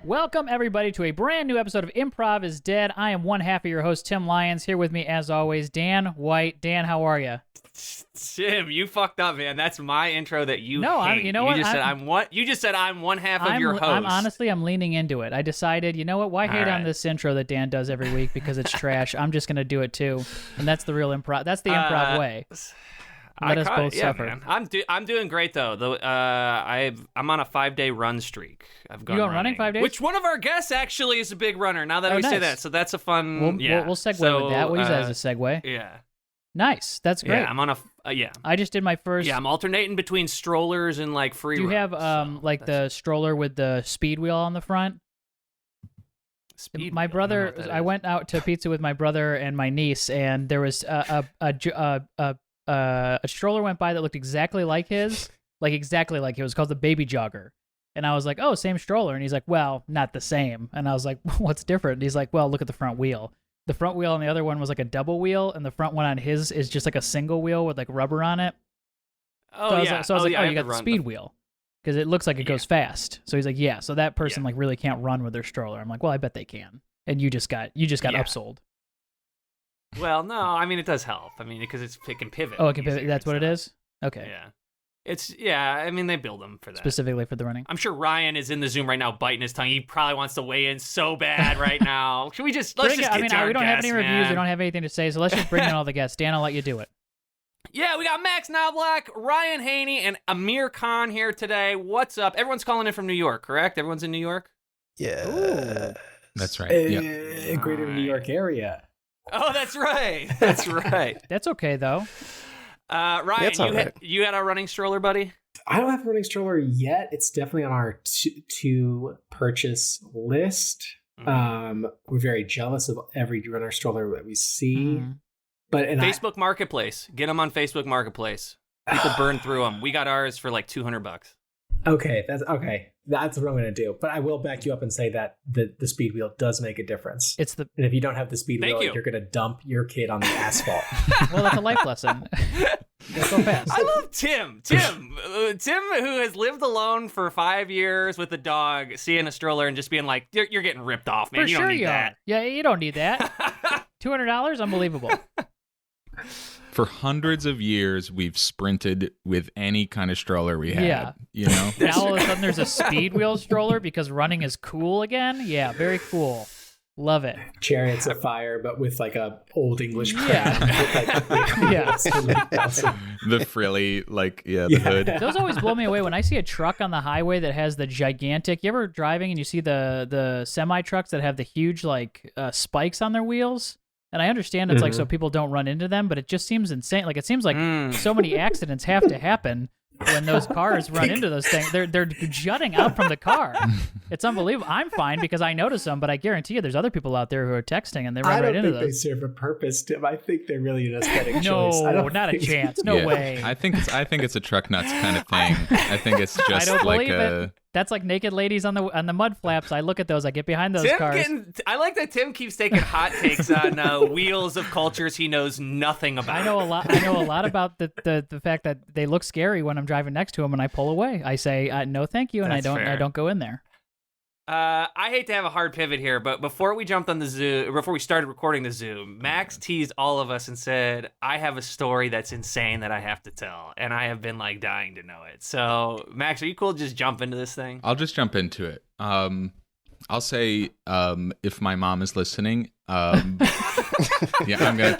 Welcome, everybody, to a brand new episode of Improv is Dead. I am one half of your host, Tim Lyons. Here with me, as always, Dan White. Dan, how are you? Tim, you fucked up, man. That's my intro that you hate. You know what? You just said I'm one half of your host. I'm leaning into it. I decided, you know what? Why hate on this intro that Dan does every week because it's trash? I'm just gonna do it too, and that's the real improv. That's the improv way. Let us both suffer. Man. I'm doing great though. I'm on a 5-day run streak. I've gone running 5 days. Which one of our guests actually is a big runner? Now that we say that, so that's a fun. We'll segue with that. We'll use that as a segue. Yeah. Nice. That's great. Yeah, I'm on a I just did my first. Yeah, I'm alternating between strollers and like free. Do you have the stroller with the speed wheel on the front? My brother. I went out to pizza with my brother and my niece, and there was a stroller went by that looked exactly like his, exactly like it was called the Baby Jogger. And I was like, oh, same stroller. And he's like, well, not the same. And I was like, what's different? And he's like, well, look at the front wheel. The front wheel on the other one was like a double wheel, and the front one on his is just like a single wheel with like rubber on it. Oh, you got the speed wheel because it looks like it goes fast. So he's like, yeah, so that person like really can't run with their stroller. I'm like, well, I bet they can. And you just got upsold. Well, no, I mean, it does help. I mean, because it can pivot. Oh, it can pivot. That's what it is? Okay. Yeah. I mean, they build them for that. Specifically for the running. I'm sure Ryan is in the Zoom right now biting his tongue. He probably wants to weigh in so bad right now. Should we let's just get to our guests, we don't have any reviews. Man. We don't have anything to say, so let's just bring in all the guests. Dan, I'll let you do it. Yeah, we got Max Knoblach, Ryan Haney, and Amir Khan here today. What's up? Everyone's calling in from New York, correct? Everyone's in New York? Yeah. Ooh. That's right. Greater New York area. Oh, that's right. That's right. That's okay, though. Ryan, you had a running stroller, buddy? I don't have a running stroller yet. It's definitely on our to purchase list. We're very jealous of every runner stroller that we see. But Facebook Marketplace. Get them on Facebook Marketplace. People burn through them. We got ours for like $200. Okay, that's what I'm going to do. But I will back you up and say that the speed wheel does make a difference. And if you don't have the speed wheel, you're going to dump your kid on the asphalt. Well, that's a life lesson. Go fast. I love Tim. Tim, who has lived alone for 5 years with a dog, seeing a stroller and just being like, "You're getting ripped off, man. For you don't need that." Yeah, you don't need that. $200, unbelievable. For hundreds of years, we've sprinted with any kind of stroller we had. Yeah. You know? Now all of a sudden there's a speed wheel stroller because running is cool again. Yeah, very cool. Love it. Chariots of Fire, but with like a old English crown. Yeah. The frilly, the hood. Those always blow me away when I see a truck on the highway that has the gigantic. You ever driving and you see the semi trucks that have the huge spikes on their wheels? And I understand it's so people don't run into them, but it just seems insane. Like it seems like so many accidents have to happen when those cars run into those things. They're jutting out from the car. It's unbelievable. I'm fine because I notice them, but I guarantee you there's other people out there who are texting and they run right into those. I don't think they serve a purpose, Tim. I think they're really an aesthetic choice. No, not a chance. No way. I think it's a truck nuts kind of thing. I think it's just it. That's like naked ladies on the mud flaps. I look at those. I get behind those cars. I like that Tim keeps taking hot takes on wheels of cultures he knows nothing about. I know a lot about the fact that they look scary when I'm driving next to them, and I pull away. I say no, thank you, and I don't go in there. I hate to have a hard pivot here, but before we started recording the Zoom, Max teased all of us and said, I have a story that's insane that I have to tell, and I have been dying to know it. So, Max, are you cool to just jump into this thing? I'll just jump into it. I'll say, if my mom is listening, I'm gonna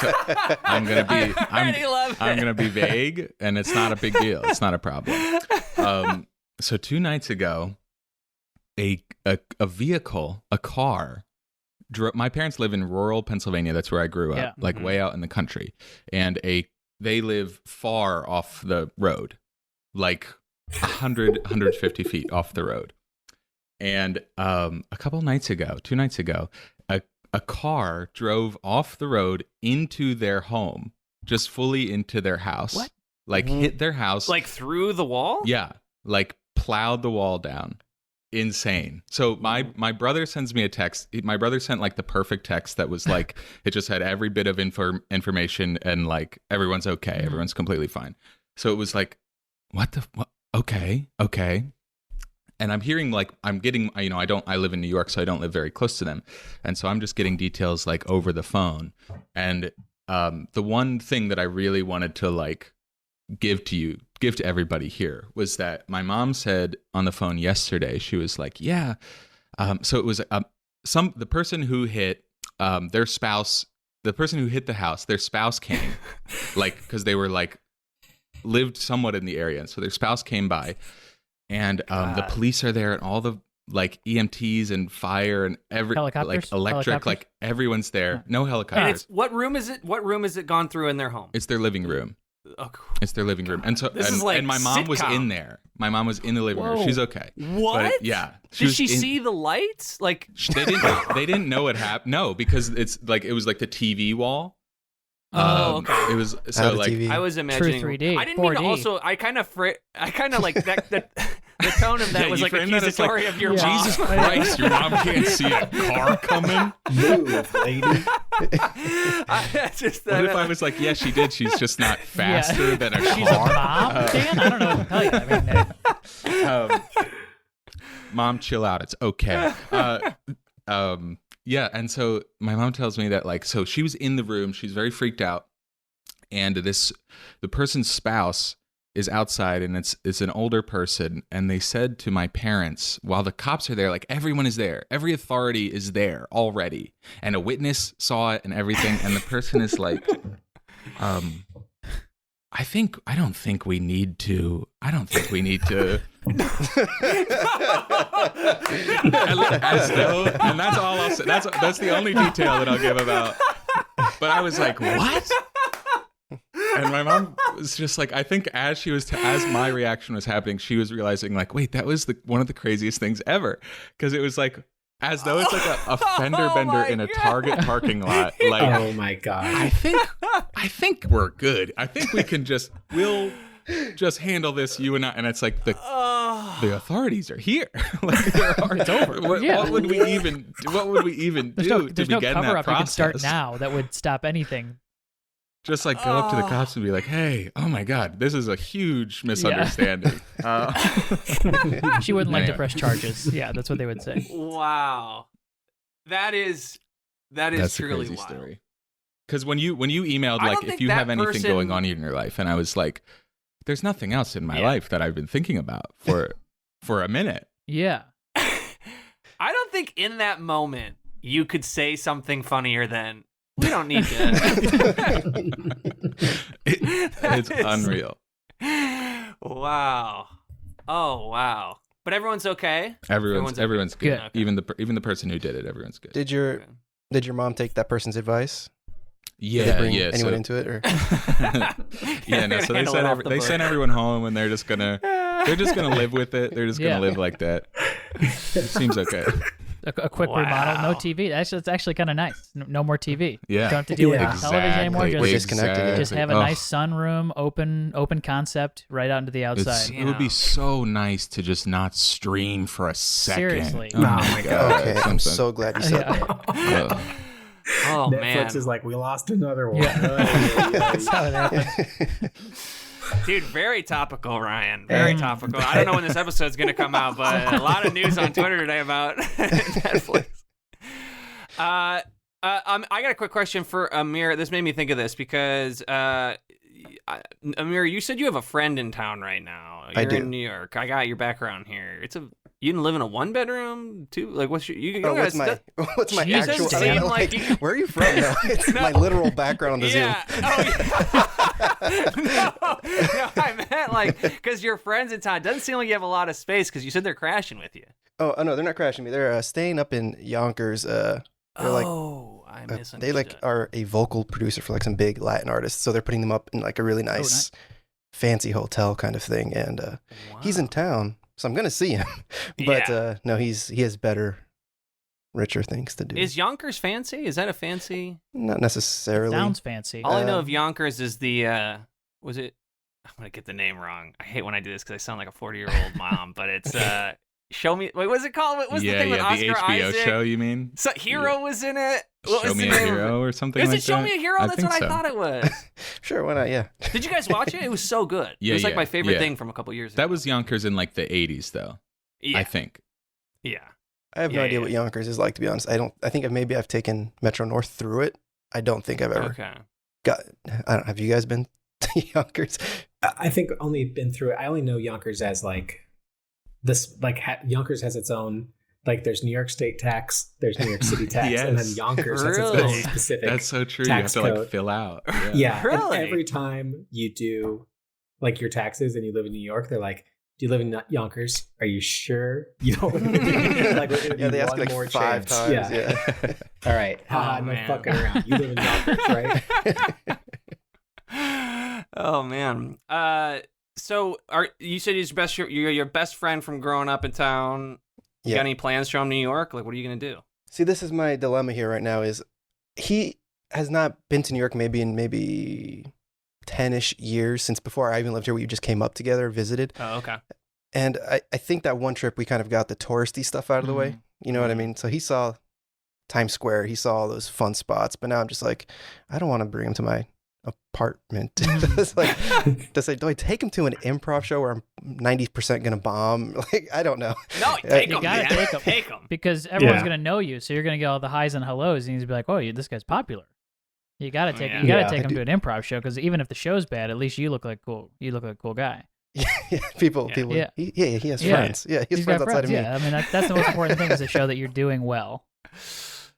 be vague, and it's not a big deal. It's not a problem. So 2 nights ago, a car. My parents live in rural Pennsylvania. That's where I grew up, way out in the country. And they live far off the road, 150 feet off the road. And a couple nights ago, 2 nights ago, a car drove off the road into their home, just fully into their house. What? Hit their house. Through the wall? Yeah. Plowed the wall down. Insane. So my brother sends me a text. My brother sent the perfect text that was it just had every bit of information and everyone's okay. Everyone's completely fine. So it was what? Okay. And I'm hearing like I'm getting, I live in New York, so I don't live very close to them, and so I'm just getting details like over the phone. And the one thing that I really wanted to like give to everybody here was that my mom said on the phone yesterday. She was like, "Yeah." So it was the person who hit their spouse, the person who hit the house, their spouse came, like because they were like lived somewhat in the area, and so their spouse came by. And the police are there, and all the like EMTs and fire and like electric, like everyone's there. No helicopters. And what room is it? What room has it gone through in their home? It's their living room. Oh, cool. It's their living room, and so like my mom was sitcom. in there. My mom was in the living room. She's okay. What? But, yeah. Did she see the lights? Like they didn't know what happened. No, because it was like the TV wall. Okay. It was so like TV. I was imagining. True 3D, I didn't mean to 4D. also. I kind of like that. The tone of that Yeah, was you like framed that as, accusatory like, of your mom. Jesus Christ, your mom can't see a car coming. Move, lady. What if I was like, yeah, she did. She's just not faster than a She's a car. mom, Dan? I don't know what to tell you. I mean, Mom, chill out. It's okay. Yeah, and so my mom tells me that like, so she was in the room. She's very freaked out, and the person's spouse is outside, and it's an older person, and they said to my parents while the cops are there, like everyone is there, every authority is there already, and a witness saw it and everything, and the person is like, I don't think we need to. As though, and that's all I'll say. That's the only detail that I'll give about. But I was like, what? And my mom was just like, I think as my reaction was happening, she was realizing like, wait, that was one of the craziest things ever, because it was like as though it's like a fender bender in a Target parking lot. Like, Oh my god. I think we're good. I think we'll just handle this, you and I. And it's like the authorities are here. Like it's over. What would we even do there's to no begin cover that up you can process? start now that would stop anything. Just like go up to the cops and be like, "Hey, oh my God, this is a huge misunderstanding." She wouldn't like to Anyway. press charges. Yeah, that's what they would say. Wow, that is That's a truly crazy wild. story. Because when you emailed I like don't if think you that have anything person- going on in your life, and I was like, "There's nothing else in my Yeah. life that I've been thinking about for a minute." Yeah. I don't think in that moment you could say something funnier than we don't need to. It's unreal. Wow. Oh wow. But everyone's okay. Everyone's good. Good. Even the person who did it, everyone's good. Did your mom take that person's advice? Did Yeah, they bring yeah. anyone So, into it, or yeah, no. So they sent everyone home, and they're just gonna live with it. They're just gonna Yeah. live like that. It seems okay. A quick remodel, no Wow. TV. It's actually kind of nice. No more TV. Yeah. Don't have to deal with Yeah. television anymore. Exactly. We're Just disconnected. just have a Oh. nice sunroom, open concept, right out into the outside. It would be so nice to just not stream for a second. Seriously. Oh my God. okay? I'm Something. so glad you said that. Ugh. Oh Netflix man, is like, we lost another one. Yeah. That's how it happens. dude, very topical, Ryan. Very topical. I don't know when this episode's gonna come out, but a lot of news on Twitter today about Netflix. I got a quick question for Amir. This made me think of this because Amir, you said you have a friend in town right now. You're I do. in New York. I got your background here. You didn't live in a 1-bedroom, too? Like, what's you Oh, guys? what's my You just actual? seem I mean, like you- where are you from? No, it's my literal background on the yeah. Zoom. Oh, yeah. no, I meant like because your friends in town. It doesn't seem like you have a lot of space because you said they're crashing with you. Oh, no, they're not crashing me. They're staying up in Yonkers. They're like I misunderstood. they like are a vocal producer for like some big Latin artists, so they're putting them up in like a really nice, fancy hotel kind of thing. And he's in town, so I'm gonna see him. But no, he has better, richer things to do. Is Yonkers fancy? Is that a fancy? Not necessarily. Sounds fancy. All I know of Yonkers is the was it? I'm gonna get the name wrong. I hate when I do this because I sound like a 40-year-old mom. But it's Show Me. Wait, what's it called? What was the thing with Oscar the HBO Isaac? show, you mean? So Hero was in it. What Show was Me the a name of Hero it? or something Is like it Show that? Me a Hero? That's think what I so. thought it was. Sure, why not? Yeah. Did you guys watch it? It was so good. Yeah, it was like yeah, my favorite yeah. thing from a couple years ago. That was Yonkers in like the 80s, though. Yeah. I think. Yeah. I have no idea what Yonkers is like, to be honest. I think maybe I've taken Metro North through it. I don't think I've ever have you guys been to Yonkers? I think only been through it. I only know Yonkers as like this, like Yonkers has its own, like there's New York State tax, there's New York City tax, Yes. and then Yonkers has its own specific. That's so true. You tax have to code. like fill out. Yeah. Really? And every time you do like your taxes and you live in New York, they're like, do you live in Yonkers? Are you sure you don't? Like, we're gonna they ask one like more 5 chance. times. Yeah. Yeah. All right. Oh, No man. fucking around. You live in Yonkers, right? Oh man. So you said he's you're your best friend from growing up in town. You got any plans to show him New York? Like, what are you gonna do? See, this is my dilemma here right now. Is he has not been to New York maybe 10-ish years since before I even lived here. We just came up together, visited. Oh, okay. And I think that one trip we kind of got the touristy stuff out of the way. You know what I mean? So he saw Times Square, he saw all those fun spots, but now I'm just like, I don't want to bring him to my apartment. It's like, do I take him to an improv show where I'm 90% gonna bomb? Like, I don't know. No, take You him. gotta Man. take him. him. Because everyone's gonna know you, so you're gonna get all the highs and hellos, and he's gonna be like, "Oh, this guy's popular." You gotta take him to an improv show, because even if the show's bad, at least you look like cool. You look like a cool guy. People. Yeah. He has friends. Yeah, he has He's friends got outside of me. Yeah, I mean that's the most important thing, is to show that you're doing well,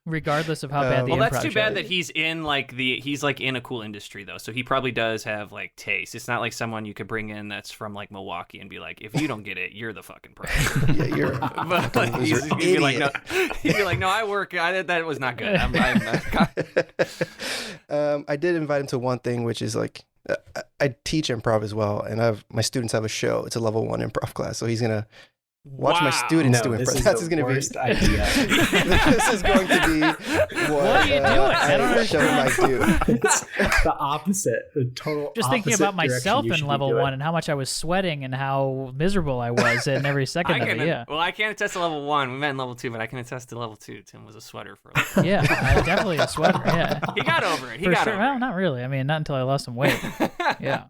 regardless of how bad the well, improv that's too show bad is. that he's like in a cool industry though, so he probably does have like taste. It's not like someone you could bring in that's from like Milwaukee and be like, if you don't get it, you're the fucking pro. Yeah, you're. But like, he'd be like, no, I work. That was not good. I did invite him to one thing, which is like I teach improv as well, and my students have a show. It's a level 1 improv class, so he's gonna watch my students do this improv. is That's the gonna worst be idea. This is going to be what are you doing? I don't I show him I do. It's the opposite, the total. Just thinking opposite about myself direction you in should be level doing. 1 and how much I was sweating and how miserable I was in every second of it. Yeah. Well, I can't attest to level 1. We met in level 2, but I can attest to level 2. Tim was a sweater for a little. Yeah, definitely a sweater. Yeah. He got over it. For sure. Well, not really. I mean, not until I lost some weight. Yeah.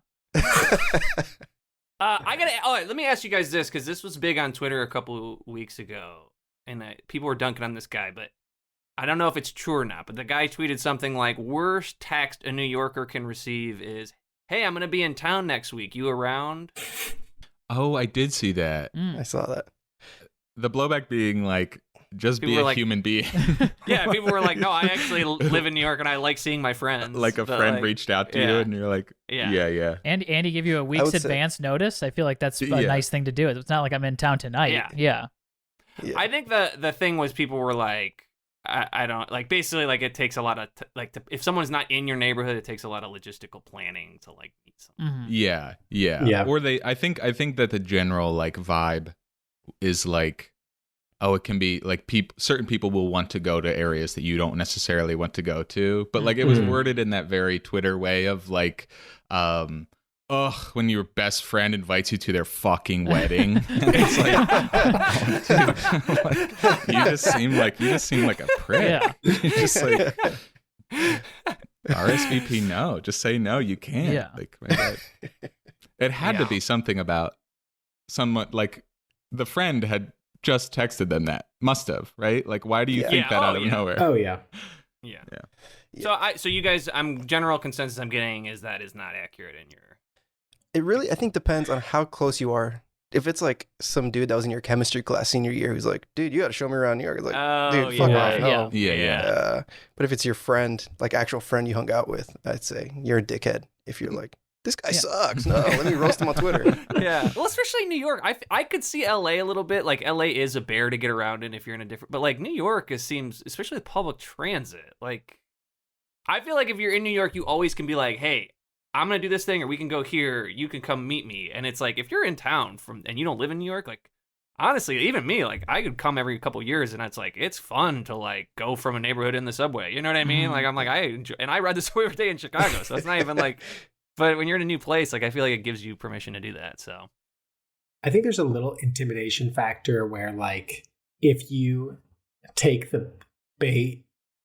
Let me ask you guys this, because this was big on Twitter a couple weeks ago, and people were dunking on this guy, but I don't know if it's true or not. But the guy tweeted something like, "Worst text a New Yorker can receive is, hey, I'm gonna be in town next week. You around?" Oh, I did see that. I saw that. The blowback being like, just People be were a like- human being. Yeah, people were like, "No, I actually live in New York and I like seeing my friends." Like a But, friend like, reached out to you yeah. and you're like, yeah. And Andy give you a week's would say- advance notice. I feel like that's a Yeah. nice thing to do. It's not like I'm in town tonight. Yeah. Yeah. Yeah. I think the thing was people were like, I don't like, basically like it takes a lot of if someone's not in your neighborhood, it takes a lot of logistical planning to like meet someone. Mhm. Yeah. Or I think that the general like vibe is like, oh, it can be like certain people will want to go to areas that you don't necessarily want to go to, but like it was worded in that very Twitter way of like, when your best friend invites you to their fucking wedding. And it's like, dude, you just seem like a prick. Yeah. You're just like, RSVP, no. Just say no, you can't. Yeah. Like, it had to be something about someone, like the friend had just texted them that. Must have, right? Like, why do you think that out of nowhere? Oh yeah. Yeah. Yeah. So you guys, general consensus I'm getting is that is not accurate in your. It really, I think, depends on how close you are. If it's like some dude that was in your chemistry class senior year who's like, dude, you got to show me around New York. Like, dude, fuck yeah, off. No. Yeah. But if it's your friend, like actual friend you hung out with, I'd say you're a dickhead. If you're like, this guy sucks. No, let me roast him on Twitter. Yeah. Well, especially New York. I could see LA a little bit. Like LA is a bear to get around in if you're in a different. But like New York seems, especially with public transit. Like, I feel like if you're in New York, you always can be like, hey, I'm gonna do this thing, or we can go here. You can come meet me. And it's like if you're in town and you don't live in New York, like honestly, even me, like I could come every couple years, and it's like it's fun to like go from a neighborhood in the subway. You know what I mean? Like I'm like I enjoy, and I ride the subway every day in Chicago, so it's not even like. But when you're in a new place, like I feel like it gives you permission to do that. So I think there's a little intimidation factor where like if you take the bait,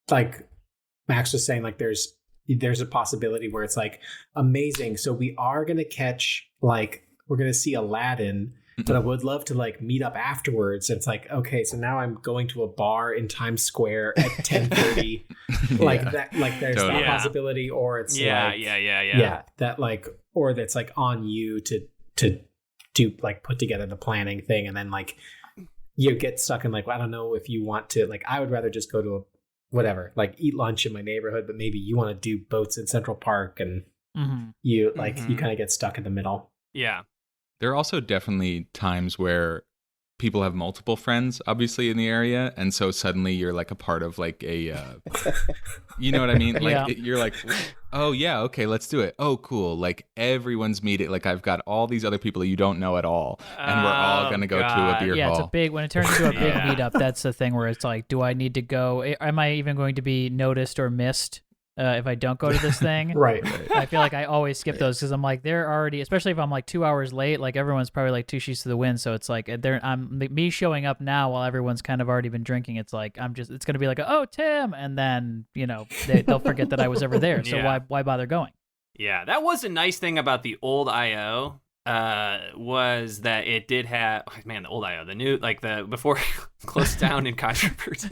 like Max was saying, like there's a possibility where it's like amazing. So we are going to catch, like, we're going to see Aladdin but I would love to like meet up afterwards. It's like, okay, so now I'm going to a bar in Times Square at 10:30. Like that, like there's Totally. that possibility, or it's that like, or that's like on you to do like put together the planning thing, and then like you get stuck in like, well, I don't know if you want to, like, I would rather just go to a whatever, like eat lunch in my neighborhood, but maybe you want to do boats in Central Park, and you like you kind of get stuck in the middle. Yeah. There are also definitely times where people have multiple friends, obviously, in the area, and so suddenly you're like a part of like a, you know what I mean? Like you're like, oh yeah, okay, let's do it. Oh cool, like everyone's meeting. Like I've got all these other people that you don't know at all, and we're all gonna go to a beer hall. Yeah, it's a big, when it turns into a big meetup, that's the thing where it's like, do I need to go? Am I even going to be noticed or missed? If I don't go to this thing, Right. I feel like I always skip those because I'm like, they're already, especially if I'm like 2 hours late, like everyone's probably like two sheets to the wind. So it's like me showing up now while everyone's kind of already been drinking. It's like it's gonna be like, oh Tim, and then they'll forget that I was ever there. So why bother going? Yeah, that was a nice thing about the old IO. Was that it did have the old IO, the new, like the before closed down in controversy.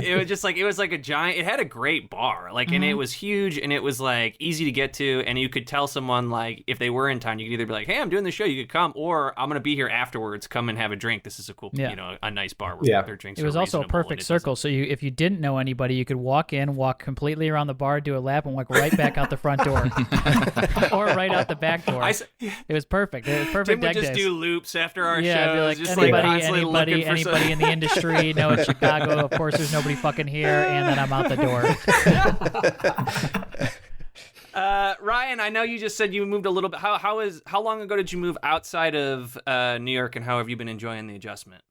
It was like a giant, it had a great bar, like, and it was huge, and it was like easy to get to, and you could tell someone, like, if they were in town, you could either be like, hey, I'm doing the show, you could come, or I'm gonna be here afterwards, come and have a drink. This is a cool, a nice bar where their drinks. It was also a perfect circle, so if you didn't know anybody, you could walk in, walk completely around the bar, do a lap, and walk right back out the front door, or right out the back door. It was perfect. It was perfect. Tim would just do loops after our shows. Like, just anybody in the industry. No, it's Chicago. Of course, there's nobody fucking here, and then I'm out the door. Ryan, I know you just said you moved a little bit. How long ago did you move outside of New York, and how have you been enjoying the adjustment?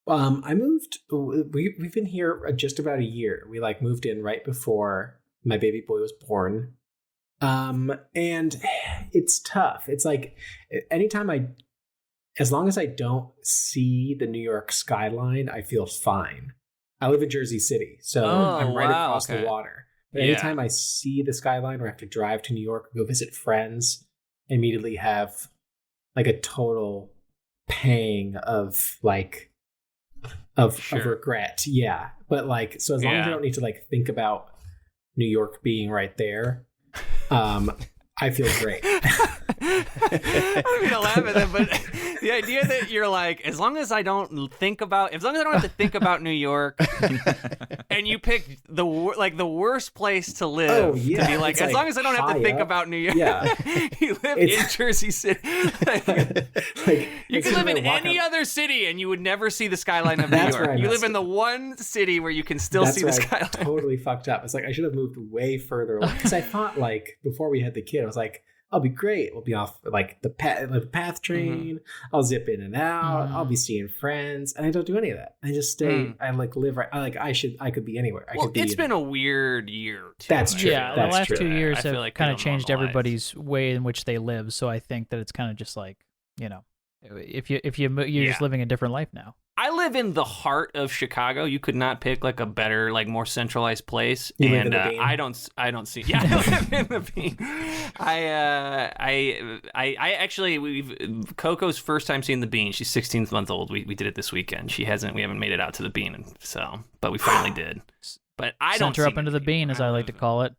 I moved. We've been here just about a year. We like moved in right before my baby boy was born. And it's tough. It's like anytime as long as I don't see the New York skyline, I feel fine. I live in Jersey City, so I'm right across the water. But anytime I see the skyline or I have to drive to New York, go visit friends, I immediately have like a total pang of regret. Yeah. But like, so as long as I don't need to like think about New York being right there, I feel great. I don't mean to laugh at that, but the idea that you're like, as long as I don't have to think about New York, and you pick the worst place to live, to be like, as long as I don't have to think about New York, you live in Jersey City. You could live in any other city and you would never see the skyline of New York. You live in the one city where you can still see the skyline. Totally fucked up. It's like I should have moved way further away, because I thought, like, before we had the kid, I was like, I'll be great. We'll be off like the path train. I'll zip in and out. I'll be seeing friends, and I don't do any of that. I just stay. I like live right. I could be anywhere. It's been a weird year too. That's true. Yeah, the last 2 years have like kind of changed everybody's way in which they live. So I think that it's kind of just like, if you're just living a different life now. I live in the heart of Chicago. You could not pick like a better, like more centralized place. You and live in the Bean? I don't see. Yeah, I live in the Bean. I actually, Coco's first time seeing the Bean. She's 16th month old. We did it this weekend. We haven't made it out to the Bean, and but we finally did. But I don't sent her up into the Bean, as I like to call it.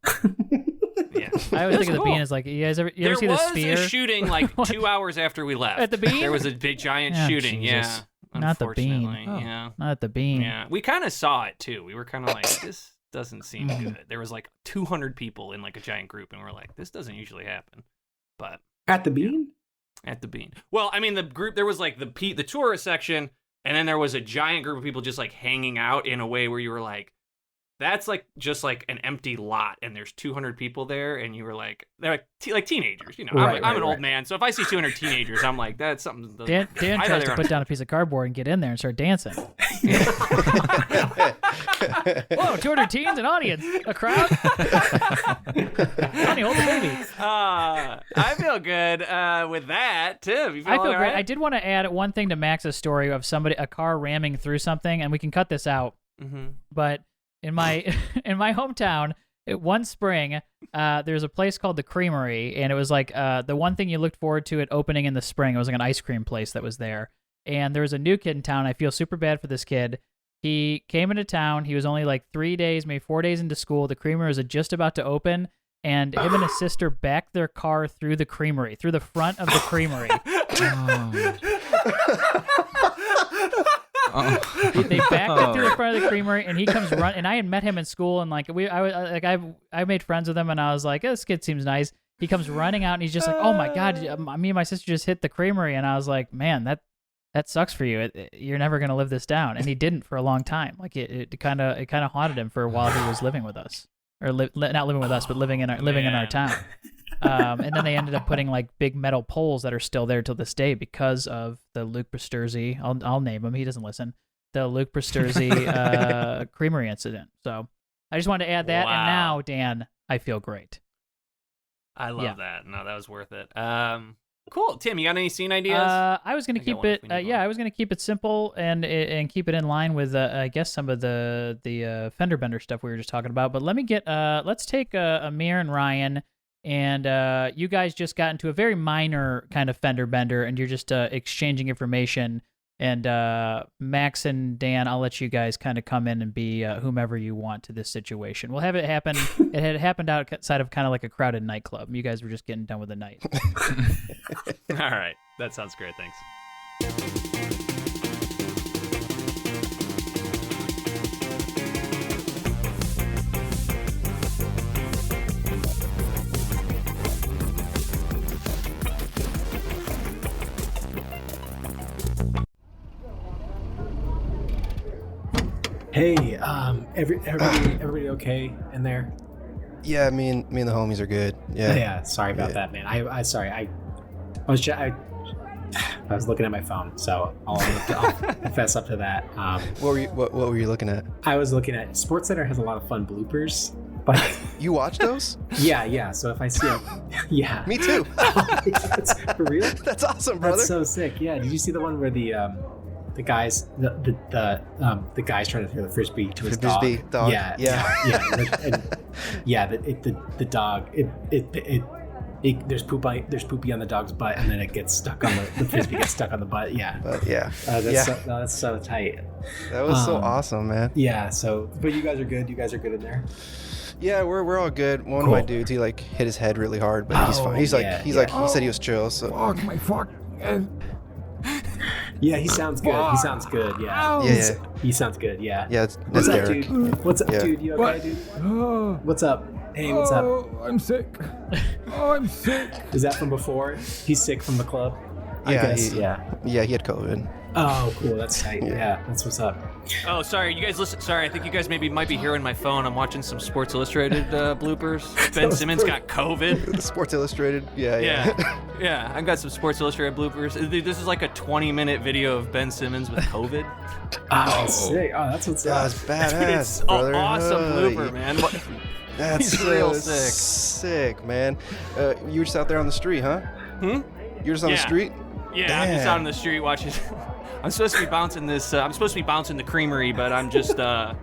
Yeah, I always think of the Bean as like, you ever see the Sphere? There was a shooting like 2 hours after we left. At the Bean? There was a big giant shooting. Jesus. Yeah. Not the Bean. Yeah. Not at the Bean. Yeah. We kind of saw it too. We were kind of like, this doesn't seem good. There was like 200 people in like a giant group, and we're like, this doesn't usually happen. But at the Bean? Yeah, at the Bean. Well, I mean, the group, there was like the tourist section, and then there was a giant group of people just like hanging out in a way where you were like, that's like just like an empty lot, and there's 200 people there, and you were like, they're like teenagers, I'm an old man, so if I see 200 teenagers, I'm like, that's something. Dan tries to put down a piece of cardboard and get in there and start dancing. Whoa, 200 teens, an audience, a crowd. Honey, hold the baby. I feel good with that. Tim, you feel I feel great. right? I did want to add one thing to Max's story of a car ramming through something, and we can cut this out. But in my hometown, one spring, there's a place called the Creamery, and it was like the one thing you looked forward to it opening in the spring. It was like an ice cream place that was there. And there was a new kid in town. I feel super bad for this kid. He came into town. He was only like 3 days, maybe 4 days into school. The Creamery was just about to open, and him and his sister backed their car through the Creamery, through the front of the Creamery. They backed it through the front of the Creamery, and he comes run. And I had met him in school, and like I made friends with him, and I was like, this kid seems nice. He comes running out, and he's just like, oh my god, me and my sister just hit the Creamery, and I was like, man, that sucks for you. You're never gonna live this down, and he didn't for a long time. Like it kind of haunted him for a while he was living with us, or not living with us, but living in our town. And then they ended up putting like big metal poles that are still there till this day because of the Luke Pasterzy. I'll name him. He doesn't listen. The Luke Pasterzy Creamery incident. So I just wanted to add that. Wow. And now, Dan, I feel great. I love that. No, that was worth it. Cool. Tim, you got any scene ideas? I was going to keep it. I was going to keep it simple and keep it in line with, I guess, some of the fender bender stuff we were just talking about. But let's take Amir and Ryan. And you guys just got into a very minor kind of fender bender, and you're just exchanging information. And Max and Dan, I'll let you guys kind of come in and be whomever you want to this situation. We'll have it happen. It had happened outside of kind of like a crowded nightclub. You guys were just getting done with the night. All right. That sounds great. Thanks. Hey, everybody okay in there? Yeah, me and the homies are good. Yeah. Yeah. Sorry about that, man. I was looking at my phone, so I'll fess up to that. What were you looking at? I was looking at SportsCenter has a lot of fun bloopers. But you watch those? Yeah. So if I see them, yeah. Me too. That's for real? That's awesome, brother. That's so sick. Yeah. Did you see the one where the guys the guys trying to throw the frisbee to his dog? Yeah. The dog there's poopy on the dog's butt, and then it gets stuck on the frisbee gets stuck on the butt. Yeah. That's so tight. That was so awesome, man. Yeah. So, but you guys are good. You guys are good in there. Yeah, we're all good. One of my dudes, he like hit his head really hard, but he's fine. He said he was chill. So. Yeah, he sounds good. He sounds good. Yeah. He sounds good. Yeah. Yeah. What's up, dude? What's up, dude? You okay, dude? What's up? Hey, what's up? I'm sick. I'm sick. Is that from before? He's sick from the club? Yeah. Yeah, he had COVID. Oh, cool. That's tight. Yeah, that's what's up. Oh, sorry. You guys listen. Sorry, I think you guys might be hearing my phone. I'm watching some Sports Illustrated bloopers. Ben Simmons got COVID. Sports Illustrated. Yeah. I've got some Sports Illustrated bloopers. This is like a 20-minute video of Ben Simmons with COVID. Oh, sick. Oh, that's what's up. That's badass. It's an awesome blooper, man. That's real sick, man. You were just out there on the street, huh? You were just on the street? Yeah, damn. I'm just out on the street watching. I'm supposed to be bouncing the Creamery, but I'm just I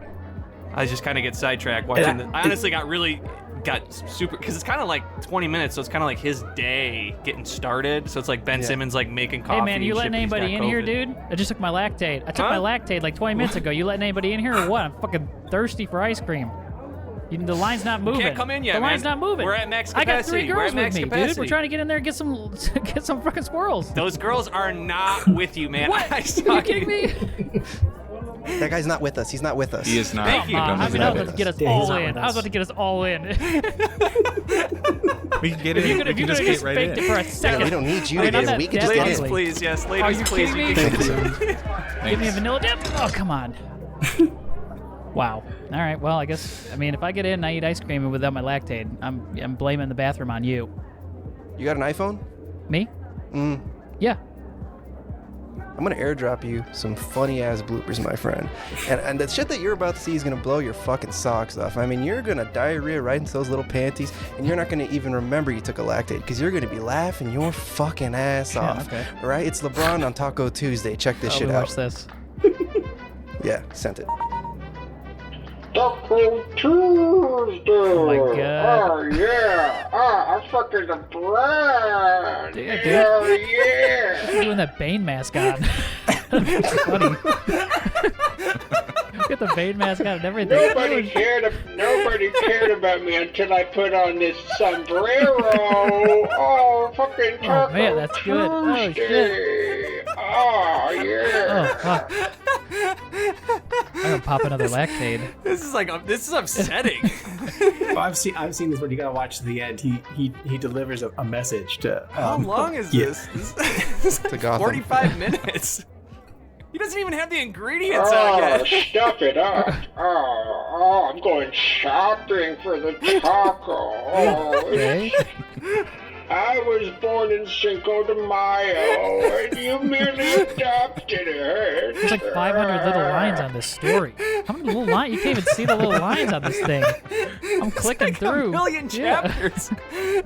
just kind of get sidetracked watching. I honestly got super, because it's kind of like 20 minutes, so it's kind of like his day getting started. So it's like Ben Simmons like making coffee. Hey man, you letting anybody in here, dude? I just took my Lactaid. I took my Lactaid like 20 minutes ago. You letting anybody in here or what? I'm fucking thirsty for ice cream. The line's not moving. Can't come in yet, The line's not moving. We're at max capacity. I got 3 girls with me, dude. We're trying to get in there and get some fucking squirrels. Those girls are not with you, man. What? Are you kidding me? That guy's not with us. He's not with us. He is not. Thank you. I was about to get us all in. I was about to get us all in. We can get in. If you could have just faked it for a second. We don't need you to get in. We can just get in. Please, yes. Are you please. kidding me? Give me a vanilla dip. Oh, come on. Wow. All right. Well, I guess, if I get in and I eat ice cream without my Lactaid, I'm blaming the bathroom on you. You got an iPhone? Me? Yeah. I'm going to airdrop you some funny-ass bloopers, my friend. And the shit that you're about to see is going to blow your fucking socks off. You're going to diarrhea right into those little panties, and you're not going to even remember you took a Lactaid, because you're going to be laughing your fucking ass off. Okay. All right? It's LeBron on Taco Tuesday. Check this shit out. Watch this. Yeah, sent it. Taco Tuesday. Oh my God. Oh yeah. I'm fucking the brand. Yeah, dude. Hell yeah. You're doing that Bane mask on. That's funny. Get the Bane mask on and everything. Nobody cared about me until I put on this sombrero. Oh, fucking Taco Oh man, that's good. Oh shit. Oh yeah. Oh fuck. I'm gonna pop another Lactaid. This is upsetting. Oh, I've seen this one. You gotta watch to the end. He delivers a message to. How long is yeah. this? This To Gotham. 45 minutes. He doesn't even have the ingredients out Oh, yet. stop it up. I'm going shopping for the taco. Oh, Okay. I was born in Cinco de Mayo, and you merely adopted her. There's like 500 little lines on this story. How many little lines? You can't even see the little lines on this thing. I'm clicking Like through. a million Yeah. chapters.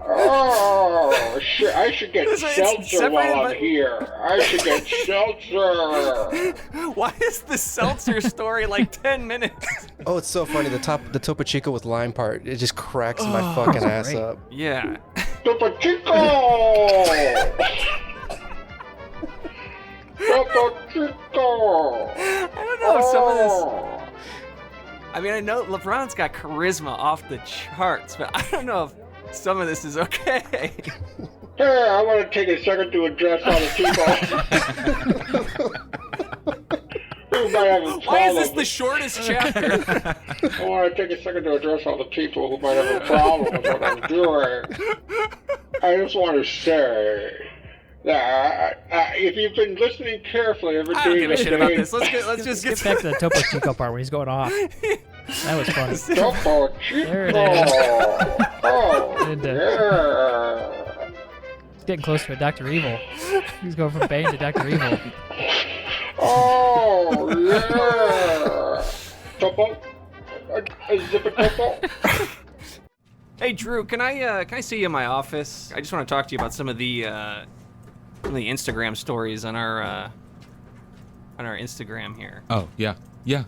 Oh, shit. I should get It's seltzer separated while by- I'm here. I should get seltzer. Why is the seltzer story like 10 minutes? Oh, it's so funny. The Topo Chico with lime part, it just cracks my fucking ass great. up. Yeah. Topo Chico! Topo Chico! I don't know if some of this. I mean, I know LeBron's got charisma off the charts, but I don't know if some of this is okay. Hey, I want to take a second to address all the people who might have a problem. Why is this the shortest chapter? I want to take a second to address all the people who might have a problem with what I'm doing. I just want to say that if you've been listening carefully every day, I don't give a shit about this. Let's just Get back to the Topo Chico part where he's going off. That was funny. Topo There it Chico. is. Oh, Into- yeah. He's getting closer to Dr. Evil. He's going from Bane to Dr. Evil. Oh, yeah. Topo? Zip it, Topo? Hey Drew, can I see you in my office? I just want to talk to you about some of the Instagram stories on our Instagram here. Oh, yeah. Yeah.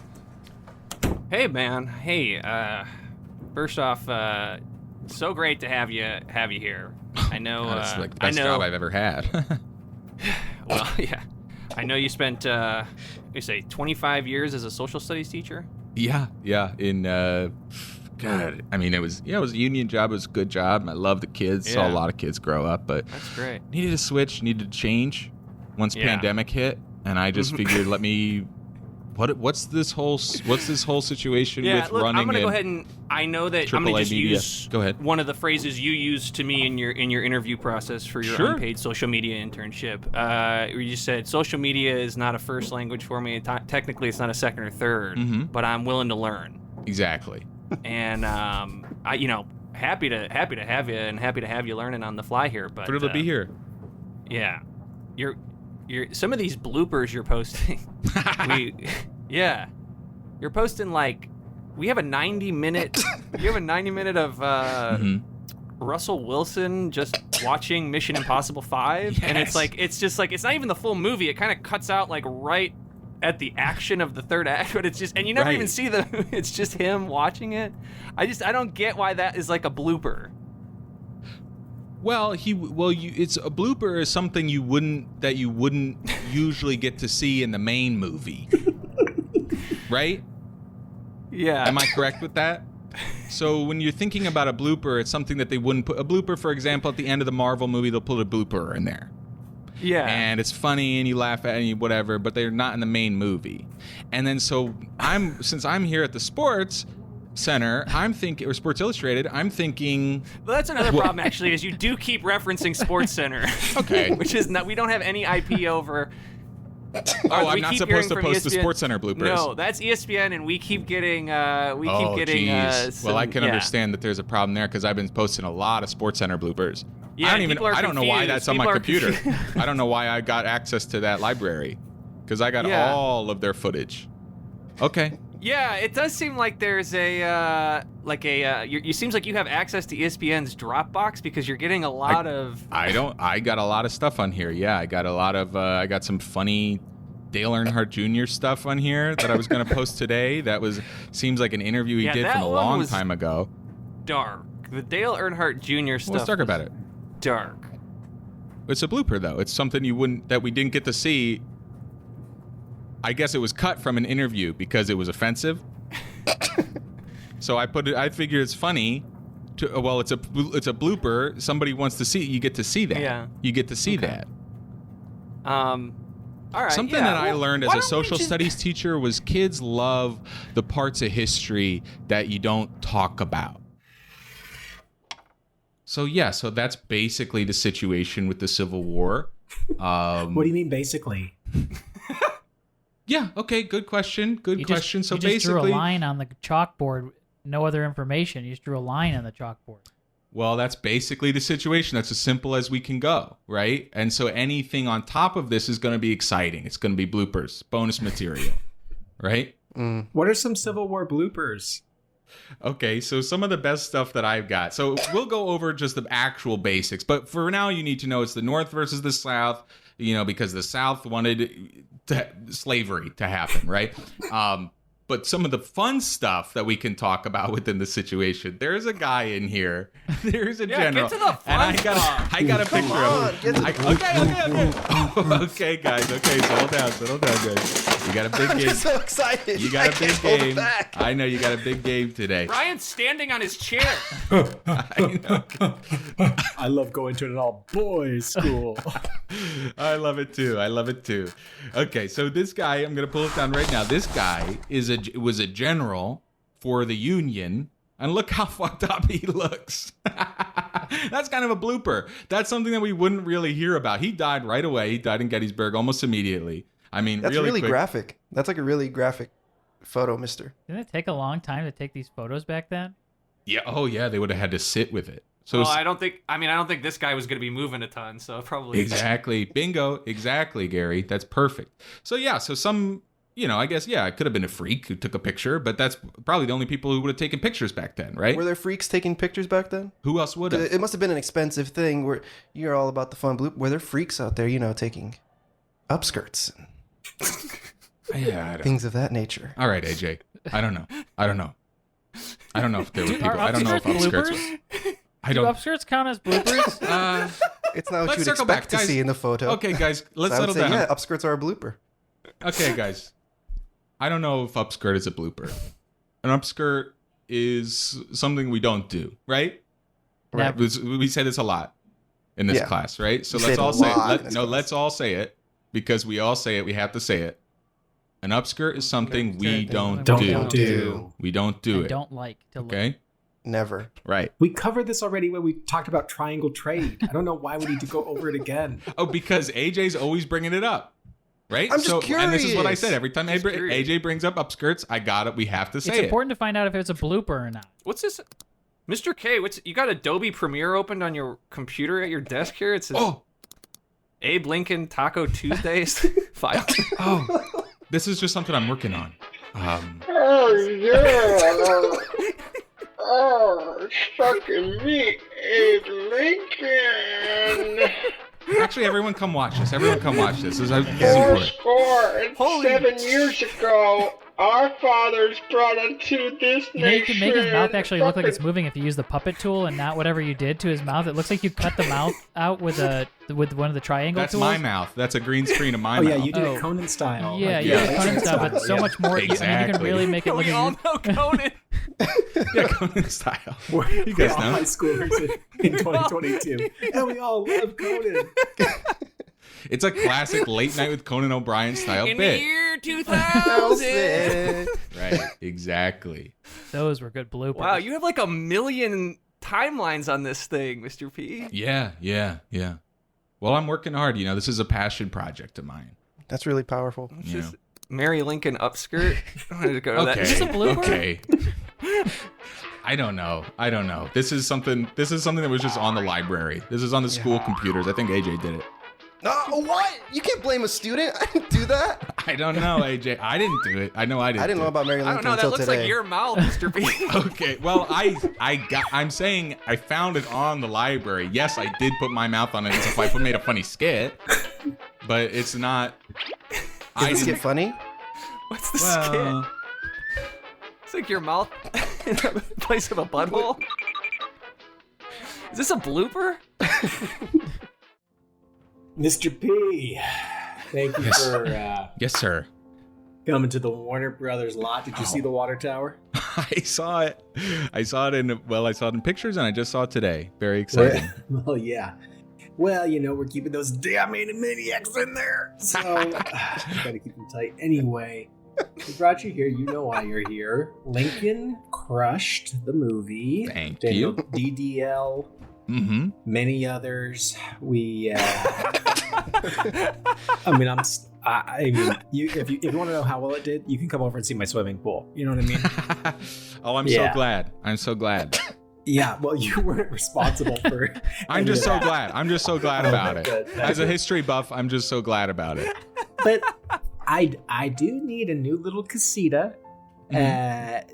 Hey man, hey. First off, so great to have you here. I know. That's like the best I know. job I've ever had. Well, yeah. I know you spent, you say 25 years as a social studies teacher. Yeah. In God, I mean, it was a union job. It was a good job. I love the kids. Saw a Yeah. lot of kids grow up, but That's great. needed a switch. Needed to change once Yeah. pandemic hit, and I just figured, let me. What's this whole situation Yeah, with look, running? I'm gonna go in ahead and I know that I'm AAA gonna just media? use Go ahead. one of the phrases you used to me in your interview process for your Sure. unpaid social media internship. You just said social media is not a first language for me. Technically, it's not a second or third, Mhm. but I'm willing to learn. Exactly. And happy to have you and happy to have you learning on the fly here. But Thrilled to be here. Yeah, you're some of these bloopers you're posting. You're posting like we have a 90-minute. You have a 90-minute of Mhm. Russell Wilson just watching Mission Impossible 5, and it's just like it's not even the full movie. It kind of cuts out like right at the action of the third act, but it's just and you never Right. even see the. It's just him watching it. I don't get why that is like a blooper. Well, it's a blooper is something you wouldn't usually get to see in the main movie, right? Yeah. Am I correct with that? So when you're thinking about a blooper, it's something that they wouldn't put a blooper. For example, at the end of the Marvel movie, they'll put a blooper in there, Yeah. and it's funny and you laugh at it and whatever, but they're not in the main movie. And then so since I'm here at the Sports Center, or Sports Illustrated, I'm thinking. Well, that's another problem actually, is you do keep referencing Sports Center. Okay. Which is not. We don't have any IP over. Oh, I'm not supposed to post the Sports Center bloopers. No, that's ESPN, and we keep getting. Geez. Well, I can yeah. understand that there's a problem there because I've been posting a lot of Sports Center bloopers. Yeah, I don't know why confused. that's on my People are computer. confused. I don't know why I got access to that library because I got Yeah. all of their footage. Okay. Yeah, it does seem like there's you seems like you have access to ESPN's Dropbox because you're getting a lot of. I got a lot of stuff on here. Yeah, I got a lot of I got some funny Dale Earnhardt Jr. stuff on here that I was going to post today. That seems like an interview he did from a long time ago. Dark. The Dale Earnhardt Jr. stuff. Let's talk about it. Dark. It's a blooper though. It's something that we didn't get to see. I guess it was cut from an interview because it was offensive. So I figured it's funny. It's a blooper. Somebody wants to see it. You get to see that. Yeah. You get to see that. All right. Something that I learned as a social studies teacher was kids love the parts of history that you don't talk about. So that's basically the situation with the Civil War. What do you mean, basically? Yeah. Okay. Good question. So you just drew a line on the chalkboard. No other information. You just drew a line on the chalkboard. Well, that's basically the situation. That's as simple as we can go, right? And so anything on top of this is going to be exciting. It's going to be bloopers, bonus material, right? What are some Civil War bloopers? Okay, so some of the best stuff that I've got. So we'll go over just the actual basics. But for now, you need to know it's the North versus the South, because the South wanted slavery to happen, right? But some of the fun stuff that we can talk about within the situation. There's a guy in here. There's a general. Get to the fun stuff. I got a picture of him. Okay, guys. Okay, settle down, guys. You got a big game. I'm just so excited. You got a big game. I know you got a big game today. Ryan's standing on his chair. I know. I love going to an all-boys school. I love it too. Okay, so this guy, I'm gonna pull it down right now. This guy was a general for the Union, and look how fucked up he looks. That's kind of a blooper. That's something that we wouldn't really hear about. He died right away. He died in Gettysburg almost immediately. I mean, that's really quick. graphic. That's like a really graphic photo, mister. Didn't it take a long time to take these photos back then? Yeah. Oh, yeah. They would have had to sit with it. So I don't think this guy was going to be moving a ton. So probably exactly. Bingo. Exactly, Gary. That's perfect. So yeah. So some, I guess it could have been a freak who took a picture, but that's probably the only people who would have taken pictures back then, right? Were there freaks taking pictures back then? Who else would have? It must have been an expensive thing. Where you're all about the fun bloop. Were there freaks out there, taking upskirts and things of that nature? All right, AJ. I don't know if there were people. I don't know if upskirts. Do upskirts count as bloopers? It's not what you'd expect to see in the photo. Okay, guys, let's so settle down. Yeah, upskirts are a blooper. Okay, guys. I don't know if upskirt is a blooper. An upskirt is something we don't do, right? Right. We say this a lot in this class, right? So let's all say it. Let's all say it because we all say it. We have to say it. An upskirt is something we don't do. We don't do it. Don't like to look. Okay? Never. Right. We covered this already when we talked about triangle trade. I don't know why we need to go over it again. Oh, because AJ's always bringing it up. Right? I'm just curious. And this is what I said. Every time AJ brings up upskirts, we have to say it. It's important to find out if it's a blooper or not. What's this? Mr. K, you got Adobe Premiere opened on your computer at your desk here? It says Abe Lincoln Taco Tuesdays file. Oh, this is just something I'm working on. Oh, yeah. Oh, fucking me, Abe Lincoln. Actually, everyone come watch this. This is important. 7 years ago, our fathers brought unto this nation. You can make his mouth actually look like it's moving if you use the puppet tool and not whatever you did to his mouth. It looks like you cut the mouth out with one of the triangle tools. That's my mouth. That's a green screen of my mouth. Oh, yeah, you did it Conan style. Yeah, you did it Conan style, but so much more. Exactly. You can really make it look we all know Conan. Yeah, Conan style. You guys know. High schoolers in 2022. And we all love Conan. It's a classic late night with Conan O'Brien style in bit. In the year 2000. Right, exactly. Those were good bloopers. Wow, you have like 1 million timelines on this thing, Mr. P. Yeah. Well, I'm working hard. This is a passion project of mine. That's really powerful. Just Mary Lincoln upskirt. I'm gonna go to that. Is this a blooper? Okay. I don't know. This is something that was just on the library. This is on the school computers. I think AJ did it. No, what? You can't blame a student. I didn't do that. I don't know, AJ. I didn't do it. I know I didn't. I didn't know about Mary Lincoln I don't know. until That looks today. like your mouth, Mr. P. Okay. Well, I'm saying I found it on the library. Yes, I did put my mouth on it. So if I made a funny skit, but it's not. Is this skit funny? What's the skit? It's like your mouth in the place of a butthole. Is this a blooper? Mr. P, thank you for Yes, sir. coming to the Warner Brothers lot. Did you see the water tower? I saw it. I saw it in pictures, and I just saw it today. Very exciting. Well, yeah. Well, we're keeping those damn maniacs in there, so gotta keep them tight. Anyway, we brought you here. You know why you're here. Lincoln crushed the movie. Thank Daniel, you. DDL. Mm-hmm. Many others. We. If you want to know how well it did, you can come over and see my swimming pool. You know what I mean? Oh, I'm Yeah. so glad. I'm so glad. Yeah. Well, you weren't responsible for. I'm just so glad. I'm just so glad about it. Good. As a history buff, I'm just so glad about it. But I do need a new little casita.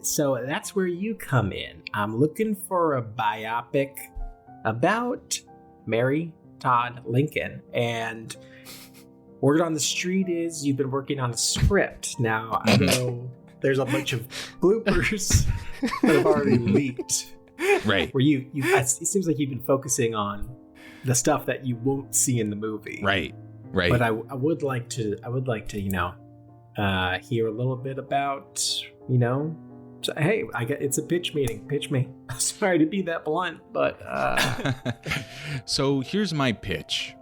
So that's where you come in. I'm looking for a biopic about Mary Todd Lincoln, and word on the street is you've been working on a script. Now I know there's a bunch of bloopers that have already leaked. Right. Where it seems like you've been focusing on the stuff that you won't see in the movie. Right. Right. But I would like to hear a little bit about, so, hey, it's a pitch meeting. Pitch me. Sorry to be that blunt, but So here's my pitch.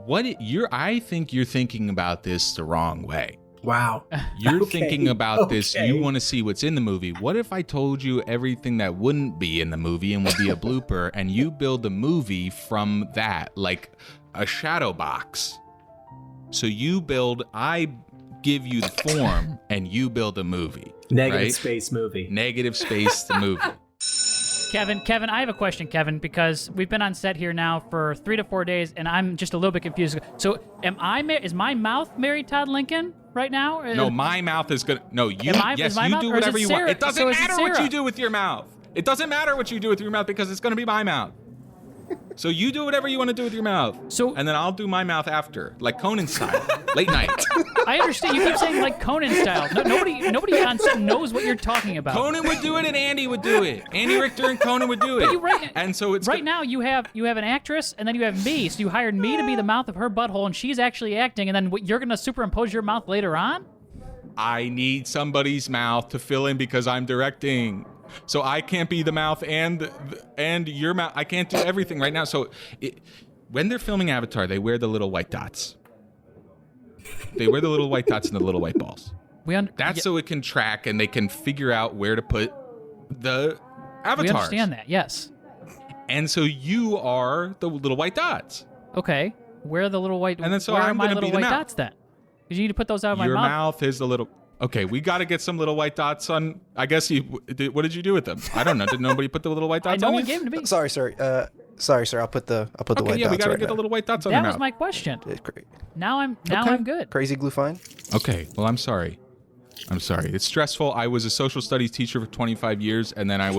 I think you're thinking about this the wrong way. wow. You're Okay, thinking about this. okay. You want to see what's in the movie. What if I told you everything that wouldn't be in the movie and would be a blooper, and you build the movie from that, like a shadow box? So I give you the form, and you build a movie. Negative right? space movie. Negative space the movie. Kevin, I have a question, Kevin, because we've been on set here now for 3 to 4 days, and I'm just a little bit confused. So, is my mouth Mary Todd Lincoln right now? No, my mouth is gonna. No, you. Is my you mouth, do or is whatever it you Sarah? want. It doesn't So is it matter what Sarah? you do with your mouth. It doesn't matter what you do with your mouth because it's gonna be my mouth. So you do whatever you want to do with your mouth. So- and then I'll do my mouth after, like Conan style, late night. I understand. You keep saying like Conan style. Nobody on set knows what you're talking about. Conan would do it, and Andy would do it. Andy Richter and Conan would do it. And so it's right now you have an actress, and then you have me. So you hired me to be the mouth of her butthole, and she's actually acting. And then you're gonna superimpose your mouth later on. I need somebody's mouth to fill in because I'm directing. So I can't be the mouth and your mouth. I can't do everything right now. So when they're filming Avatar, they wear the little white dots. They wear the little white dots and the little white balls. So it can track and they can figure out where to put the avatars. We understand that, yes. And so you are the little white dots. Okay, where are the little white? And then so where I'm are my gonna little be the white mouth. dots then? Because you need to put those out of my Your mouth. mouth is the little. Okay, we got to get some little white dots on. I guess what did you do with them? I don't know. Did nobody put the little white dots No on one you? gave them to me. Sorry, sir. I'll put the Okay, white yeah, we dots got to right get the now. little white dots on That your was mouth. my question. It's great. Now I'm good. Crazy glue fine. Okay, well, I'm sorry. It's stressful. I was a social studies teacher for 25 years, and then I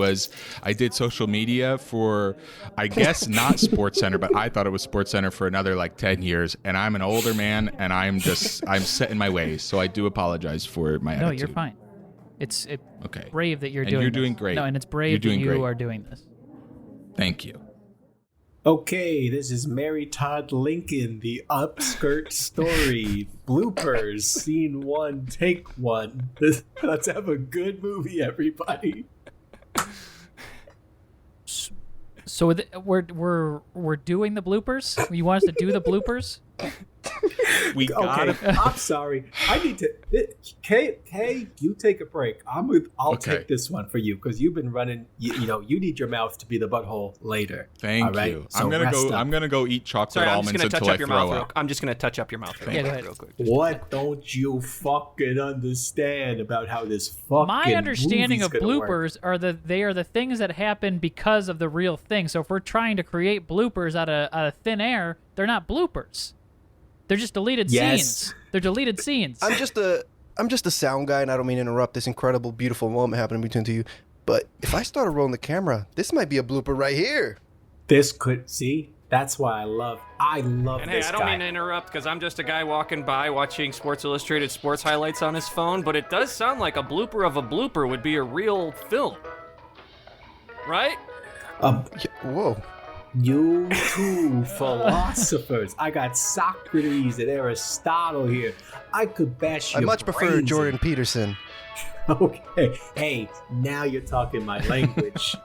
did social media for, I guess, not Sports Center, but I thought it was Sports Center for another like 10 years. And I'm an older man, and I'm set in my ways. So I do apologize for my attitude. No, you're fine. It's Okay. brave that you're And doing you're this. doing great. No, and it's brave You're doing that you great. are doing this. Thank you. Okay, this is Mary Todd Lincoln, the upskirt story. Bloopers, scene 1, take 1. Let's have a good movie, everybody. So we're doing the bloopers. You want us to do the bloopers? We got Okay, I'm sorry. I need to. Kay, you take a break. I'll Okay. take this one for you because you've been running. You need your mouth to be the butthole later. Thank all right? you. So I'm rest up. gonna go eat chocolate Sorry, I'm just almonds gonna touch until I up your throw mouth. up. I'm just gonna touch up your mouth Yeah, go ahead. real quick. What don't you fucking understand about how this fucking My understanding movie's of gonna work? bloopers are they are the things that happen because of the real thing. So if we're trying to create bloopers out of thin air, they're not bloopers. They're just deleted Yes. scenes. They're deleted scenes. I'm just a sound guy, and I don't mean to interrupt this incredible, beautiful moment happening between two of you. But if I started rolling the camera, this might be a blooper right here. This could see That's why I love And hey, this I don't guy. mean to interrupt because I'm just a guy walking by watching Sports Illustrated sports highlights on his phone, but it does sound like a blooper of a blooper would be a real film. Right? Whoa. You two philosophers. I got Socrates and Aristotle here. I could bash I your much prefer brains Jordan in. Peterson. Okay. Hey, now you're talking my language.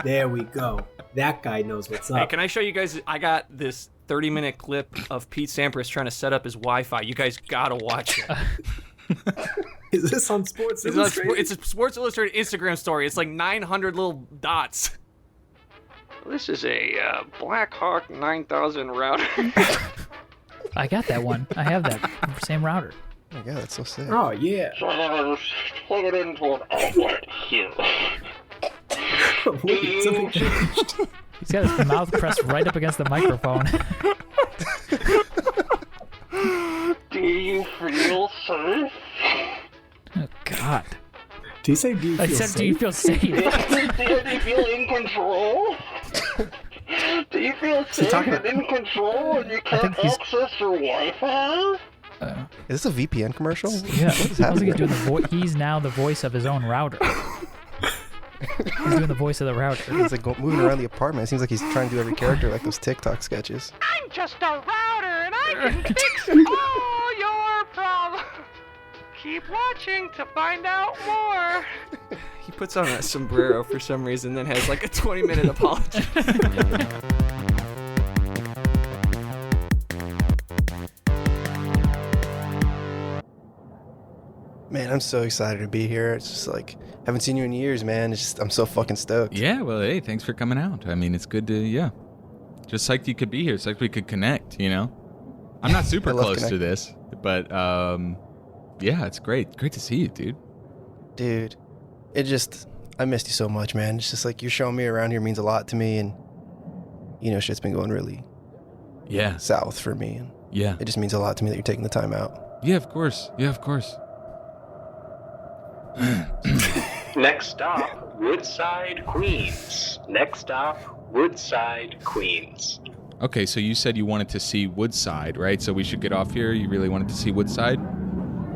There we go. That guy knows what's Hey, up. can I show you guys? I got this 30-minute clip of Pete Sampras trying to set up his Wi-Fi. You guys gotta watch it. Is this on Sports Illustrated? It's a Sports Illustrated Instagram story. It's like 900 little dots. This is a Blackhawk 9000 router. I got that one. I have that same router. Oh my god, that's so sick. Oh, yeah. So I'm gonna just plug it into an outlet here. Wait, something changed. He's got his mouth pressed right up against the microphone. Do you feel safe? Oh, God. Do you say do you I feel said, safe? do you feel safe? Do you feel in control? Do you feel safe talking- and in control when you can't think he's- access your Wi-Fi? Is this a VPN commercial? Yeah. What is Sounds like happening? he's doing he's now the voice of his own router. He's doing the voice of the router. He's like moving around the apartment. It seems like he's trying to do every character like those TikTok sketches. I'm just a router and I can fix all your problems. Keep watching to find out more. He puts on a sombrero for some reason, then has like a 20-minute apology. Man, I'm so excited to be here. It's just like, haven't seen you in years, man. It's just, I'm so fucking stoked. Yeah, well, hey, thanks for coming out. I mean, it's good to, yeah. Just psyched you could be here. It's like we could connect, you know? I'm not super I love close to this, but, yeah, it's great. Great to see you, dude. Dude, I missed you so much, man. It's just like, you're showing me around here means a lot to me, and, you know, shit's been going really Yeah, south for me, and yeah. it just means a lot to me that you're taking the time out. Yeah, of course. Yeah, of course. Next stop, Woodside, Queens. Next stop, Woodside, Queens. Okay, so you said you wanted to see Woodside, right? So we should get off here. You really wanted to see Woodside?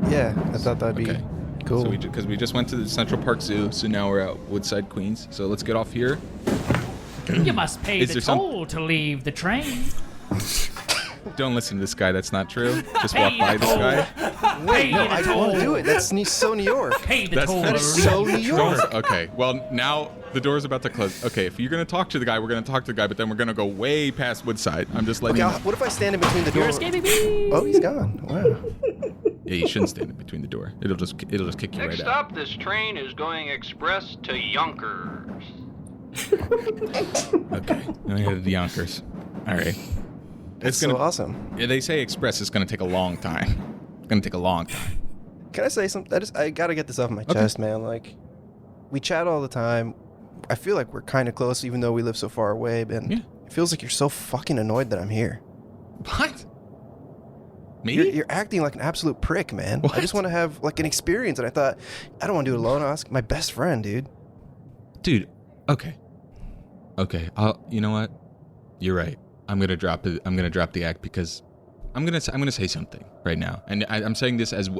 Yeah, I thought that'd be Okay. cool. So because we just went to the Central Park Zoo, so now we're at Woodside, Queens. So let's get off here. You must pay Is the there some- toll to leave the train. Don't listen to this guy. That's not true. Just walk by this guy. Wait, no, I want to do it. That's so New York. Pay the That's toll. that to is leave so the New train. York. Okay. Well, now the door's about to close. Okay, if you're gonna talk to the guy, we're gonna talk to the guy, but then we're gonna go way past Woodside. I'm just letting Okay, you know. what if I stand in between the You're door? escaping me. Oh, he's gone. Wow. Yeah, you shouldn't stand in between the door. It'll just kick you Next right out. stop, this train is going express to Yonkers. Okay. Now we head to Yonkers. All right. That's so awesome. Yeah, they say express is gonna take a long time. It's gonna take a long time. Can I say something? I gotta get this off my chest, man. Like, we chat all the time. I feel like we're kind of close, even though we live so far away. And Yeah. it feels like you're so fucking annoyed that I'm here. What? Me? You're acting like an absolute prick, man. I just want to have like an experience, and I thought, I don't want to do it alone. I'll ask my best friend, dude. Dude, okay. You know what? You're right. I'm gonna drop the act because I'm gonna say something right now, and I'm saying this as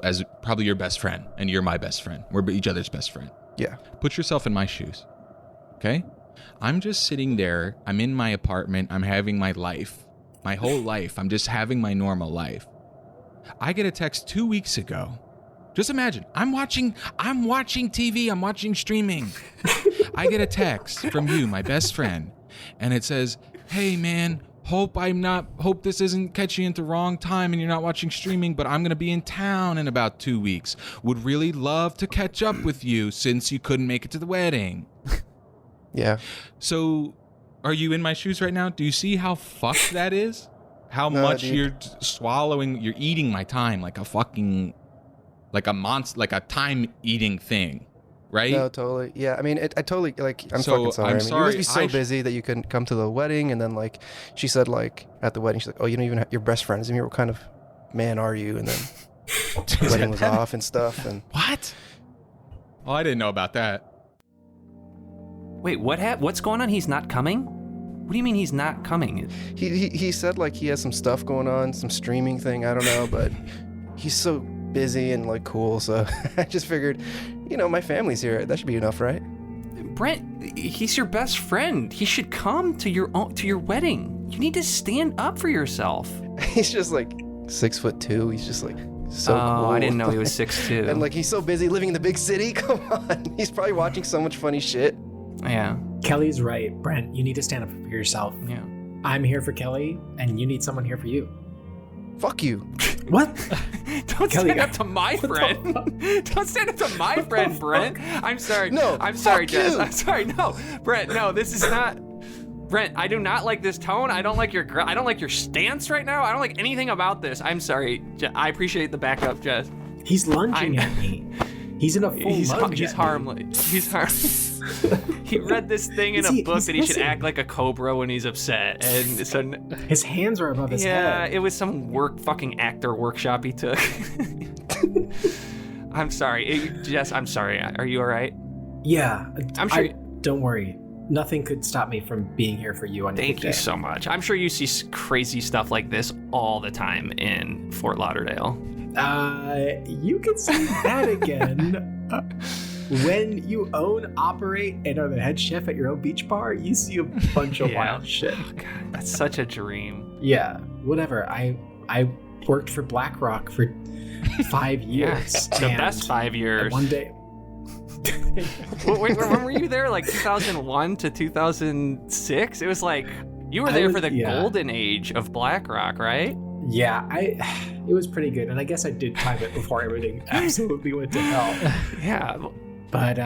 probably your best friend, and you're my best friend. We're each other's best friend. Yeah. Put yourself in my shoes, okay? I'm just sitting there. I'm in my apartment. I'm having my life, my whole life. I'm just having my normal life. I get a text 2 weeks ago. Just imagine, I'm watching TV, I'm watching streaming. I get a text from you, my best friend, and it says, "Hey man, hope this isn't catching you at the wrong time and you're not watching streaming, but I'm gonna be in town in about 2 weeks. Would really love to catch up with you since you couldn't make it to the wedding." Yeah. So, are you in my shoes right now? Do you see how fucked that is? How No, much dude. you're eating my time like a fucking, like a monster, like a time-eating thing, right? No, totally. Yeah, I mean, I totally, like, I'm So, fucking sorry. I'm I mean, you must sorry. be so busy that you couldn't come to the wedding, and then, like, she said, like, at the wedding, she's like, oh, you don't even have, your best friend isn't here. What kind of man are you? And then the wedding was off and stuff, and... What? Oh, I didn't know about that. Wait, what's going on? He's not coming? do you mean he's not coming? He said like he has some stuff going on, some streaming thing, I don't know, but he's so busy and like cool, so I just figured, my family's here. That should be enough, right? Brent, he's your best friend. He should come to your wedding. You need to stand up for yourself. He's just like 6'2". He's just like so cool. I didn't know he was 6'2". And like he's so busy living in the big city. Come on, he's probably watching so much funny shit. Yeah. Kelly's right, Brent. You need to stand up for yourself. Yeah. I'm here for Kelly, and you need someone here for you. Fuck you. What? Don't Kelly, stand up to my friend. Don't stand up to my friend, Brent. I'm sorry. No, I'm sorry, Jess. you. I'm sorry. No, Brent. No, this is not. Brent, I do not like this tone. I don't like your stance right now. I don't like anything about this. I'm sorry. I appreciate the backup, Jess. He's lunging at me. He's in a full lunge. He's harmless. He's harmless. He read this thing in a book that he should act like a cobra when he's upset, and so his hands are above his head. Yeah, it was some fucking actor workshop he took. I'm sorry, Jess. I'm sorry. Are you all right? Yeah, I'm sure. Don't worry. Nothing could stop me from being here for you on your Thank you so much. I'm sure you see crazy stuff like this all the time in Fort Lauderdale. You can say that again. When you own, operate, and are the head chef at your own beach bar, you see a bunch of wild shit. Oh, God, that's such a dream. Yeah, whatever. I worked for BlackRock for 5 years. The best 5 years. One day. Wait, when were you there? Like 2001 to 2006? It was like you were there for the golden age of BlackRock, right? Yeah, it was pretty good, and I guess I did time it before everything absolutely went to hell. Yeah, but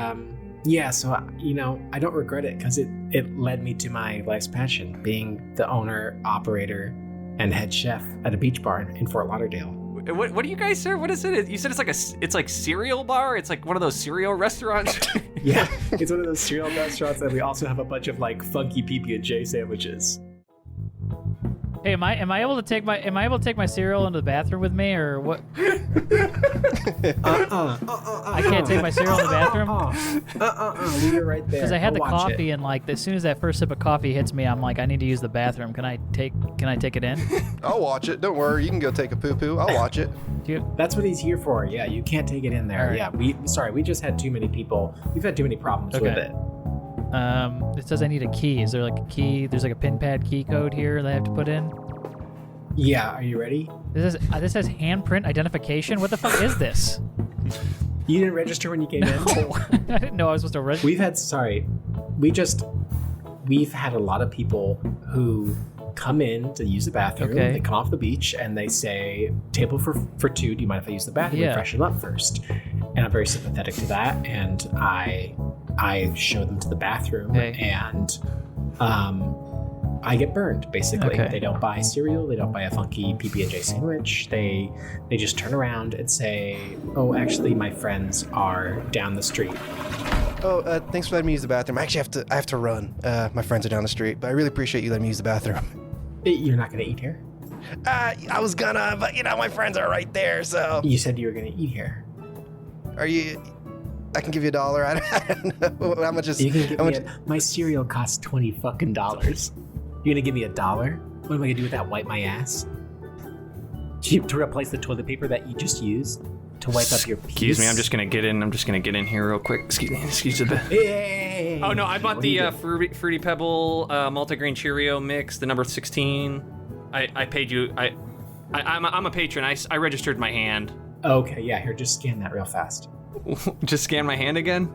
yeah. So I don't regret it because it led me to my life's passion, being the owner, operator, and head chef at a beach bar in Fort Lauderdale. What do you guys serve? What is it? You said it's like cereal bar. It's like one of those cereal restaurants. Yeah, it's one of those cereal restaurants, and we also have a bunch of like funky PB&J sandwiches. Hey, am I able to take my cereal into the bathroom with me, or what? I can't take my cereal in the bathroom. Leave it right there. Because I had the coffee, and like as soon as that first sip of coffee hits me, I'm like, I need to use the bathroom. Can I take it in? I'll watch it. Don't worry. You can go take a poo-poo. I'll watch it. That's what he's here for. Yeah, you can't take it in there. Right. Yeah, we just had too many people. We've had too many problems with it. It says I need a key. Is there like a key? There's like a pin pad key code here that I have to put in. Yeah, are you ready? This says handprint identification. What the fuck is this? You didn't register when you came in? No, I didn't know I was supposed to register. We've had a lot of people who come in to use the bathroom. Okay. They come off the beach and they say, table for two, do you mind if I use the bathroom and freshen them up first? And I'm very sympathetic to that, and I show them to the bathroom, and I get burned, basically. They don't buy cereal, they don't buy a funky PB&J sandwich, they just turn around and say, oh, actually my friends are down the street. Oh, thanks for letting me use the bathroom. Actually, I have to run. My friends are down the street, but I really appreciate you letting me use the bathroom. You're not gonna eat here? I was gonna, but my friends are right there, so. You said you were gonna eat here. Are you? I can give you $1. I don't know how much is. You can give me my cereal costs $20 fucking. You're gonna give me $1? What am I gonna do with that? Wipe my ass? To replace the toilet paper that you just used to wipe up your piece? Excuse me, I'm just gonna get in here real quick. Excuse me. Hey. Oh no, I bought the Fruity Pebble multigrain Cheerio mix, the number 16. I paid you. I'm a patron. I registered my hand. Okay, yeah. Here, just scan that real fast. Just scan my hand again?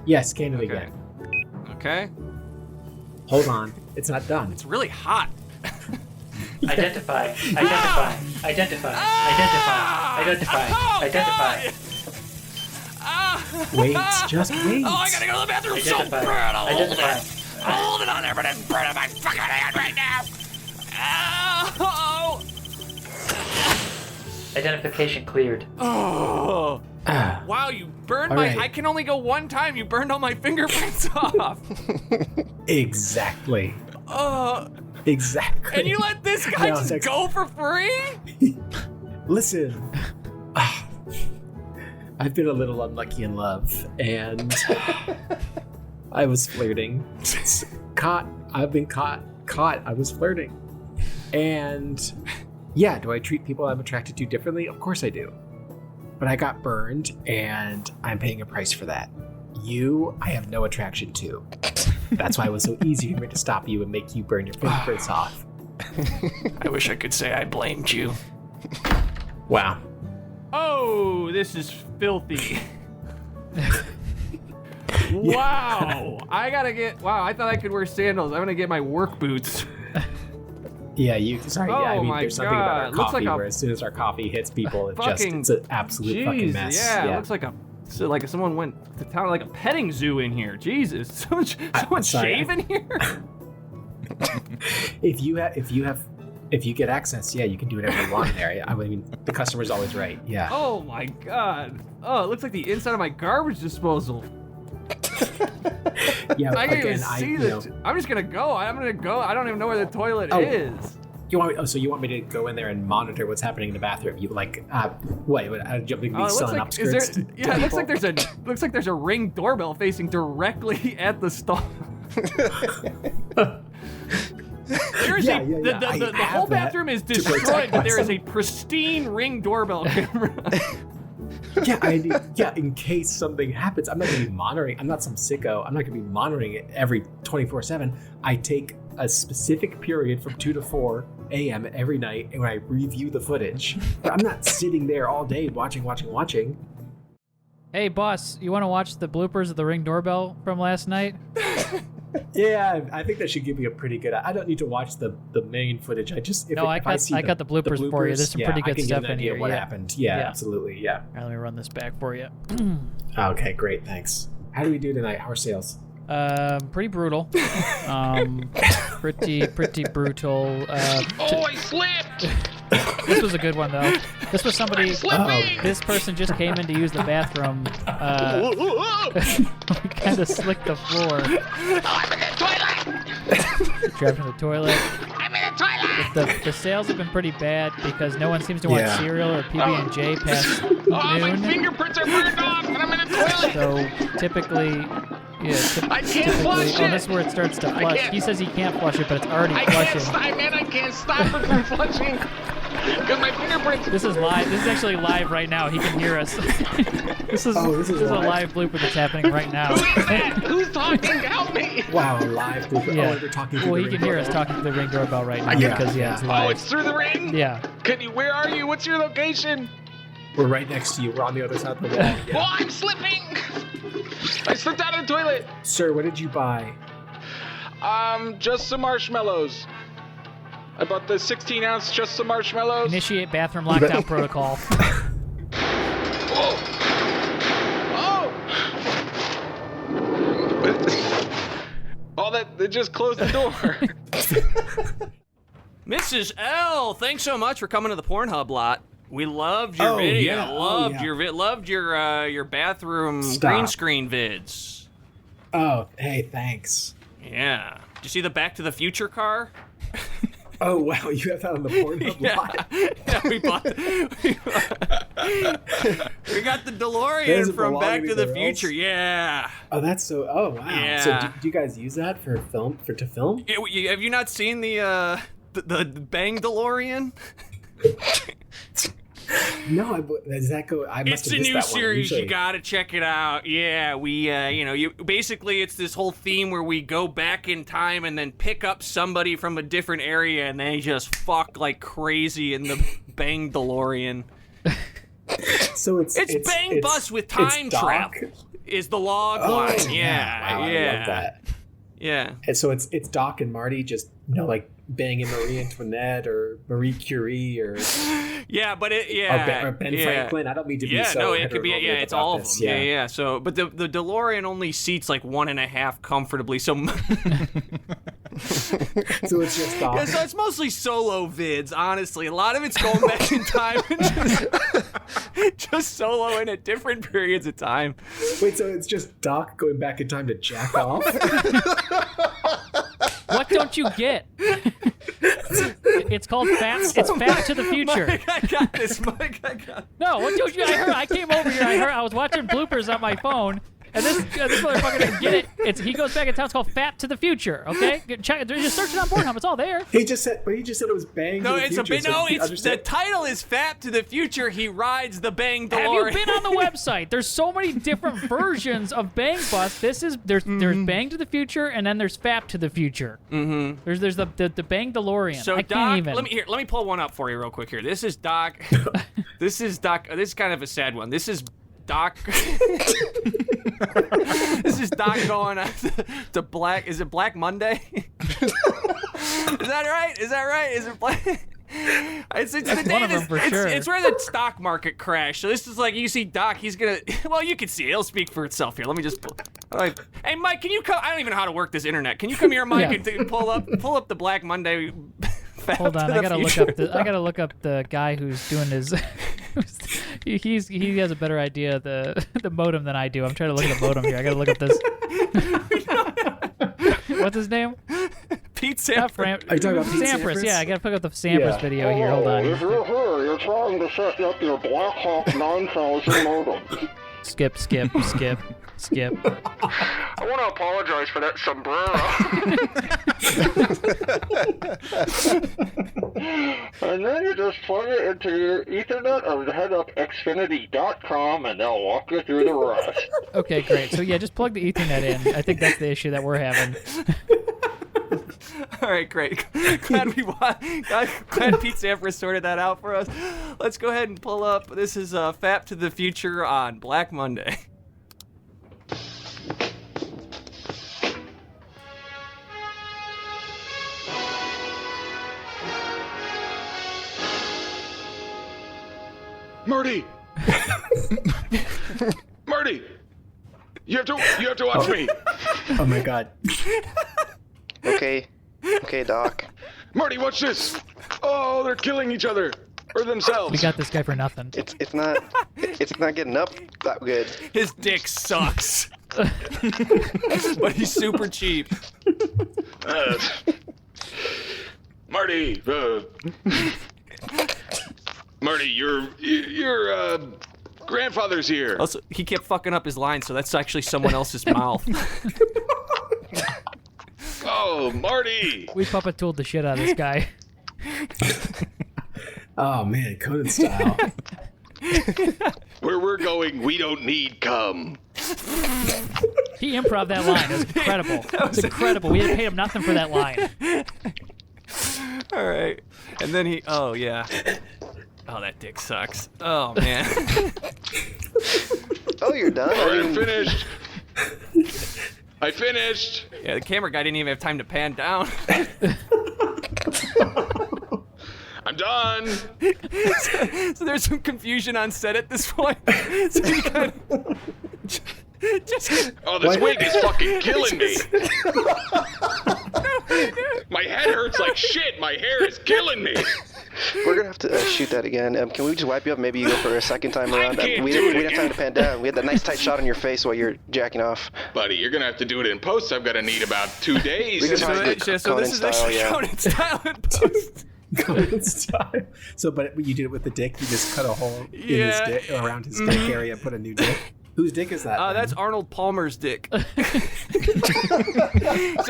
Yeah, scan it again. Okay. Hold on. It's not done. It's really hot. Identify. Wait, just wait. Oh, I gotta go to the bathroom so bad. I'll hold it on there, but I'm burning my fucking hand right now. Oh. Identification cleared. Oh. Wow, you burned my... Right. I can only go one time. You burned all my fingerprints off. Exactly. Exactly. And you let this guy just go for free? Listen. I've been a little unlucky in love, and I was flirting. I've been caught caught. I was flirting. And yeah, do I treat people I'm attracted to differently? Of course I do. But I got burned, and I'm paying a price for that. You, I have no attraction to. That's why it was so easy for me to stop you and make you burn your fingerprints off. I wish I could say I blamed you. Wow. Oh, this is filthy. Wow. I thought I could wear sandals. I'm gonna get my work boots. Yeah, there's something about our Looks coffee like where as soon as our coffee hits people, fucking, it's an absolute fucking mess. Yeah, it looks like someone went to town, like a petting zoo in here. Jesus, someone's shaving here. If you get access, yeah, you can do whatever you want in there. I mean, the customer's always right. Yeah. Oh my god. Oh, it looks like the inside of my garbage disposal. Yeah, I can't even again, see I'm just gonna go. I'm gonna go. I don't even know where the toilet is. You want me to go in there and monitor what's happening in the bathroom? You like jumping me selling upskirts? It looks like there's a Ring doorbell facing directly at the stall. The whole bathroom is destroyed, but there is a pristine Ring doorbell camera. In case something happens, I'm not going to be monitoring. I'm not some sicko. I'm not going to be monitoring it every 24/7. I take a specific period from 2 to 4 a.m. every night, and when I review the footage, but I'm not sitting there all day watching. Hey, boss, you want to watch the bloopers of the Ring doorbell from last night? Yeah, I think that should give me a pretty good. I don't need to watch the main footage. I just I got the bloopers for you. There's some pretty good stuff in here. What happened? Yeah, absolutely. Yeah. All right, let me run this back for you. Okay, great. Thanks. How do we do tonight? How are sales? Pretty brutal. Pretty brutal. I slipped! This was a good one though. This was somebody. This person just came in to use the bathroom. We kind of slicked the floor. I'm in the toilet! Trapped in the toilet. I'm in the toilet! The sales have been pretty bad because no one seems to want cereal or PB&J past noon. My fingerprints are burned off, and I'm in the toilet! So typically. I can't flush it! This is where it starts to flush. He says he can't flush it, but it's already flushing. I can't stop it from flushing because my fingerprints. This is live. This is actually live right now. He can hear us. This is a live blooper that's happening right now. Who is that? Who's talking? Help me! Wow, a live blooper. Yeah. Oh, they're talking through well, the he Ring can hear us doorbell. talking to the Ring doorbell right now because it's live. Oh, it's through the Ring? Yeah. Where are you? What's your location? We're right next to you. We're on the other side of the wall. Yeah. Oh, I'm slipping! I slipped out of the toilet. Sir, what did you buy? Just some marshmallows. I bought the 16-ounce just some marshmallows. Initiate bathroom lockdown protocol. They just closed the door. Mrs. L, thanks so much for coming to the Pornhub lot. We loved your video. Yeah. Loved your bathroom green screen vids. Oh, hey, thanks. Yeah. Did you see the Back to the Future car? Oh, wow, you have that on the Pornhub lot. Yeah, we got the DeLorean from Back to the Future. Yeah. Oh, that's so. Oh, wow. Yeah. So, do you guys use that for film? To film? Have you not seen the Bang DeLorean? No, does that go? I must it's have a missed new that series. One. You gotta check it out. Yeah, we, basically it's this whole theme where we go back in time and then pick up somebody from a different area and they just fuck like crazy in the Bang DeLorean. So it's Bang Bus with time travel. Is the log line? Yeah, wow, I love that. Yeah. And so it's Doc and Marty just like banging Marie Antoinette or Marie Curie or but or Ben Franklin. I don't mean to be so it could be it's all of them. Yeah. So but the DeLorean only seats like 1.5 comfortably. So so it's just Doc. Yeah, so it's mostly solo vids, honestly. A lot of it's going back in time and just soloing at different periods of time. Wait, so it's just Doc going back in time to jack off? What don't you get? It's called Fast. It's Fast to the Future. Mike, I got this. Mike, I got. No, what don't you? I came over here. I was watching bloopers on my phone, And this motherfucker didn't get it. He goes back in town. It's called Fat to the Future. Okay, check. Just search it on Pornhub. It's all there. He just said it was Bang. No, to the it's future, the title is Fat to the Future. He rides the Bang DeLorean. Have you been on the website? There's so many different versions of Bang Bus. There's Bang to the Future, and then there's Fat to the Future. Mm-hmm. There's the Bang DeLorean. So I Doc, can't even. let me pull one up for you real quick here. This is Doc. This is kind of a sad one. This is Doc. This is Doc going on to Black. Is it Black Monday? Is that right? Is it Black? It's the day one of them for sure. It's where the stock market crashed. So this is like, you see Doc, he's gonna, well, you can see it. It'll speak for itself here. Let me just hey Mike, can you come? I don't even know how to work this internet. Can you come here, Mike, and pull up the Black Monday? Hold on, I gotta look up the guy who's doing his. He has a better idea of the modem than I do. I'm trying to look at the modem here. I gotta look up this. What's his name? Pete Sampras. Are you talking about Pete Sampras? Yeah, I gotta pick up the Sampras video here. Hold on. If you're here, you're trying to set up your Blackhawk 9000 modem. Skip. I want to apologize for that sombrero. And then you just plug it into your Ethernet or head up Xfinity.com and they'll walk you through the rest. Okay, great. So yeah, just plug the Ethernet in. I think that's the issue that we're having. All right, great. Glad Pete Sampras sorted that out for us. Let's go ahead and pull up. This is Fat to the Future on Black Monday. Marty! Marty! You have to watch me. Oh my God. Okay, Doc. Marty, watch this. Oh, they're killing each other or themselves. We got this guy for nothing. It's not getting up that good. His dick sucks. But he's super cheap. Marty, Marty, your grandfather's here. Also, he kept fucking up his line, so that's actually someone else's mouth. Oh, Marty! We puppet tooled the shit out of this guy. Oh man, Conan style. Where we're going, we don't need cum. He improv that line. It was incredible. It's incredible. We didn't pay him nothing for that line. All right. And then oh, yeah. Oh, that dick sucks. Oh, man. Oh, you're done? All right, I'm finished. I finished. Yeah, the camera guy didn't even have time to pan down. I'm done. So there's some confusion on set at this point. So you kind of oh, this wig is fucking killing me. My head hurts like shit. My hair is killing me. We're gonna have to shoot that again. Can we just wipe you up? Maybe you go for a second time around. We didn't have time to pan down. We had that nice tight shot on your face while you're jacking off. Buddy, you're gonna have to do it in post. I'm gonna need about 2 days. We can try to do so this is actually Conan style in post. Conan style. So, but you did it with the dick. You just cut a hole in his dick, around his dick area, and put a new dick. Whose dick is that? That's Arnold Palmer's dick. So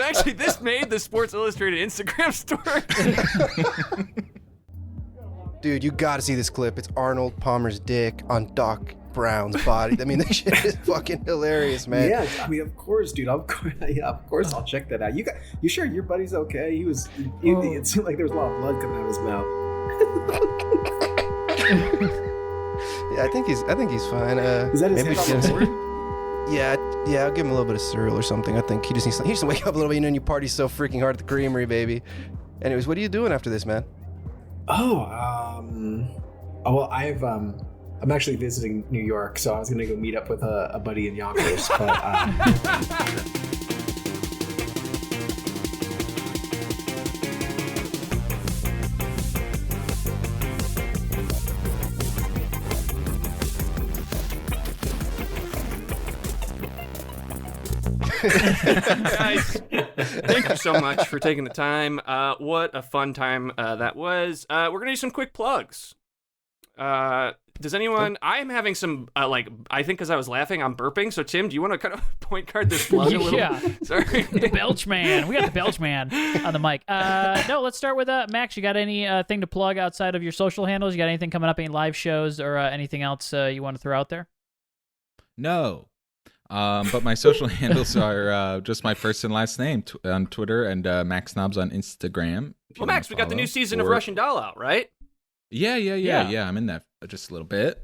actually, this made the Sports Illustrated Instagram story. Dude, you gotta see this clip. It's Arnold Palmer's dick on Doc Brown's body. I mean, this shit is fucking hilarious, man. Yeah, I mean, of course, dude. Of course, I'll check that out. You sure your buddy's okay? It seemed like there was a lot of blood coming out of his mouth. Yeah, I think he's fine. Is that his head? Yeah, I'll give him a little bit of cereal or soming. I think he just needs to wake up a little bit. You know, and you party so freaking hard at the creamery, baby. Anyways, what are you doing after this, man? Well, I'm actually visiting New York, so I was gonna go meet up with a buddy in Yonkers, but Guys, thank you so much for taking the time. What a fun time that was. We're gonna do some quick plugs. Does anyone? I'm having some I think because I was laughing, I'm burping. So Tim, do you want to kind of point card this plug a little? Yeah. Sorry. The Belch Man. We got the Belch Man on the mic. No, let's start with Max. You got any thing to plug outside of your social handles? You got anything coming up? Any live shows or anything else you want to throw out there? No. But my social handles are just my first and last name on Twitter and Max Knobs on Instagram. Well, Max, we got the new season of Russian Doll out, right? Yeah. I'm in that just a little bit.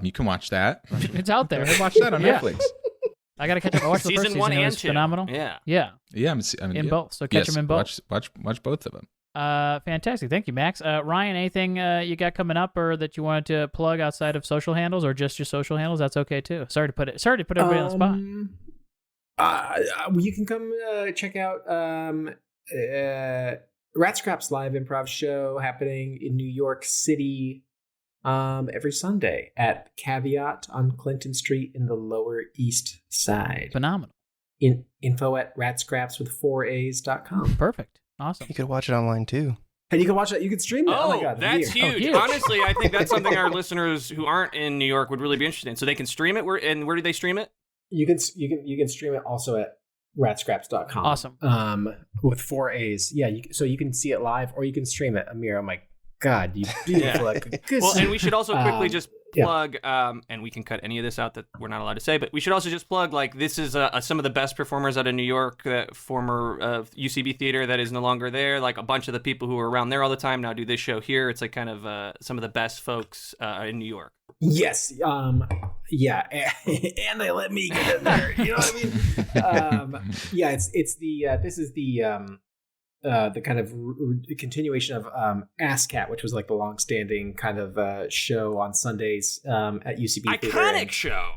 You can watch that. It's out there. Watch that on Netflix. I gotta catch up. I watched the first Season 1 season. It and was 2. phenomenal. Yeah. I'm in both. So catch them in both. Watch both of them. Fantastic. Thank you, Max. Ryan, anything you got coming up or that you wanted to plug outside of social handles or just your social handles? That's okay too. Sorry to put everybody on the spot. You can come check out Rat Scraps live improv show happening in New York City every Sunday at Caveat on Clinton Street in the Lower East Side. Phenomenal. Info at ratscraps.com. Perfect. Awesome. You could watch it online too. And you can watch it. You can stream it. Oh my God, that's huge. huge. Honestly, I think that's something our listeners who aren't in New York would really be interested in. So they can stream it. Where do they stream it? You can stream it also at ratscraps.com. Awesome. With 4 A's. Yeah. So you can see it live or you can stream it. Amir, oh my God, you beautiful. Well, and we should also quickly just plug, and we can cut any of this out that we're not allowed to say, but we should also just plug, this is some of the best performers out of New York, former UCB theater that is no longer there. Like a bunch of the people who were around there all the time now do this show here. It's like kind of some of the best folks in New York. Yes. Yeah. And they let me get in there. You know what I mean? Yeah. This is the kind of continuation of ASCAT, which was like the long-standing kind of show on Sundays at UCB Theater. Iconic show.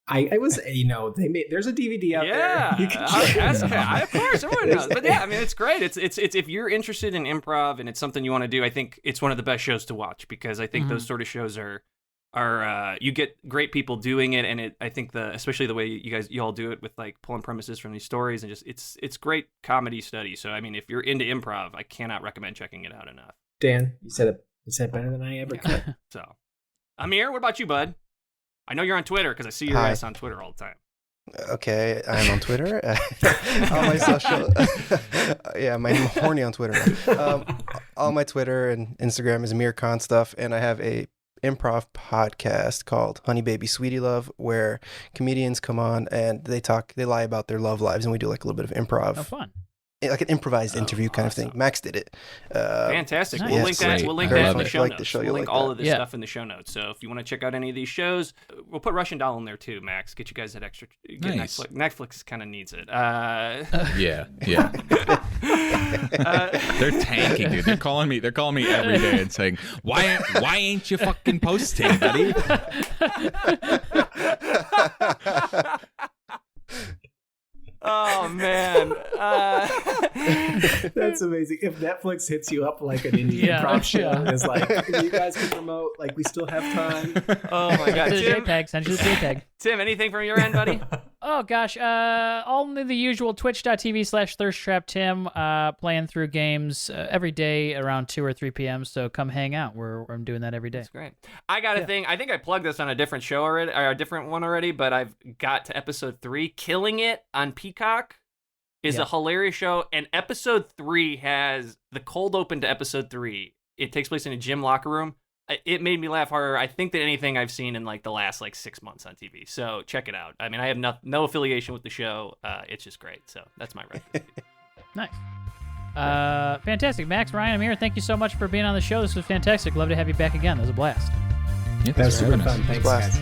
I was, there's a DVD out there. You can ASCAT. Of course, everyone knows. But yeah, I mean, it's great. It's if you're interested in improv and it's something you want to do, I think it's one of the best shows to watch because I think those sort of shows are you get great people doing it, and I think especially the way you all do it with like pulling premises from these stories and just it's great comedy study. So I mean, if you're into improv, I cannot recommend checking it out enough. Dan, you said it better than I ever could. So, Amir, what about you, bud? I know you're on Twitter because I see your ass on Twitter all the time. Okay, I'm on Twitter. All my social, I'm horny on Twitter. All my Twitter and Instagram is Amir Khan stuff, and I have a improv podcast called Honey Baby Sweetie Love, where comedians come on and they lie about their love lives, and we do like a little bit of improv. Oh, fun. Like an improvised interview kind of thing. Max did it. Fantastic. Nice. We'll link that. We'll link that in the show notes. We'll link all of this that. stuff in the show notes. So if you want to check out any of these shows, we'll put Russian Doll in there too, Max. Get you guys that extra. Nice. Netflix kind of needs it. Yeah. They're tanking, dude. They're calling me every day and saying, why ain't you fucking posting, buddy? Oh man, that's amazing. If Netflix hits you up like an indie improv show and is like, you guys can promote, like we still have time. Oh my God, Tim, send you the JPEG. Tim, anything from your end, buddy? Oh gosh, only the usual twitch.tv/ThirstTrapTim, playing through games every day around 2 or 3 p.m. So come hang out. I'm doing that every day. That's great. I got a thing. I think I plugged this on a different show already, or a different one already, but I've got to episode 3. Killing It on Peacock is a hilarious show, and episode 3 has the cold open to episode 3. It takes place in a gym locker room. It made me laugh harder, I think, than anything I've seen in like the last 6 months on TV. So check it out. I mean, I have no affiliation with the show. It's just great. So that's my recommendation. Nice. Fantastic. Max, Ryan, Amir, thank you so much for being on the show. This was fantastic. Love to have you back again. That was a blast. Yeah, that was super fun. Thanks, guys.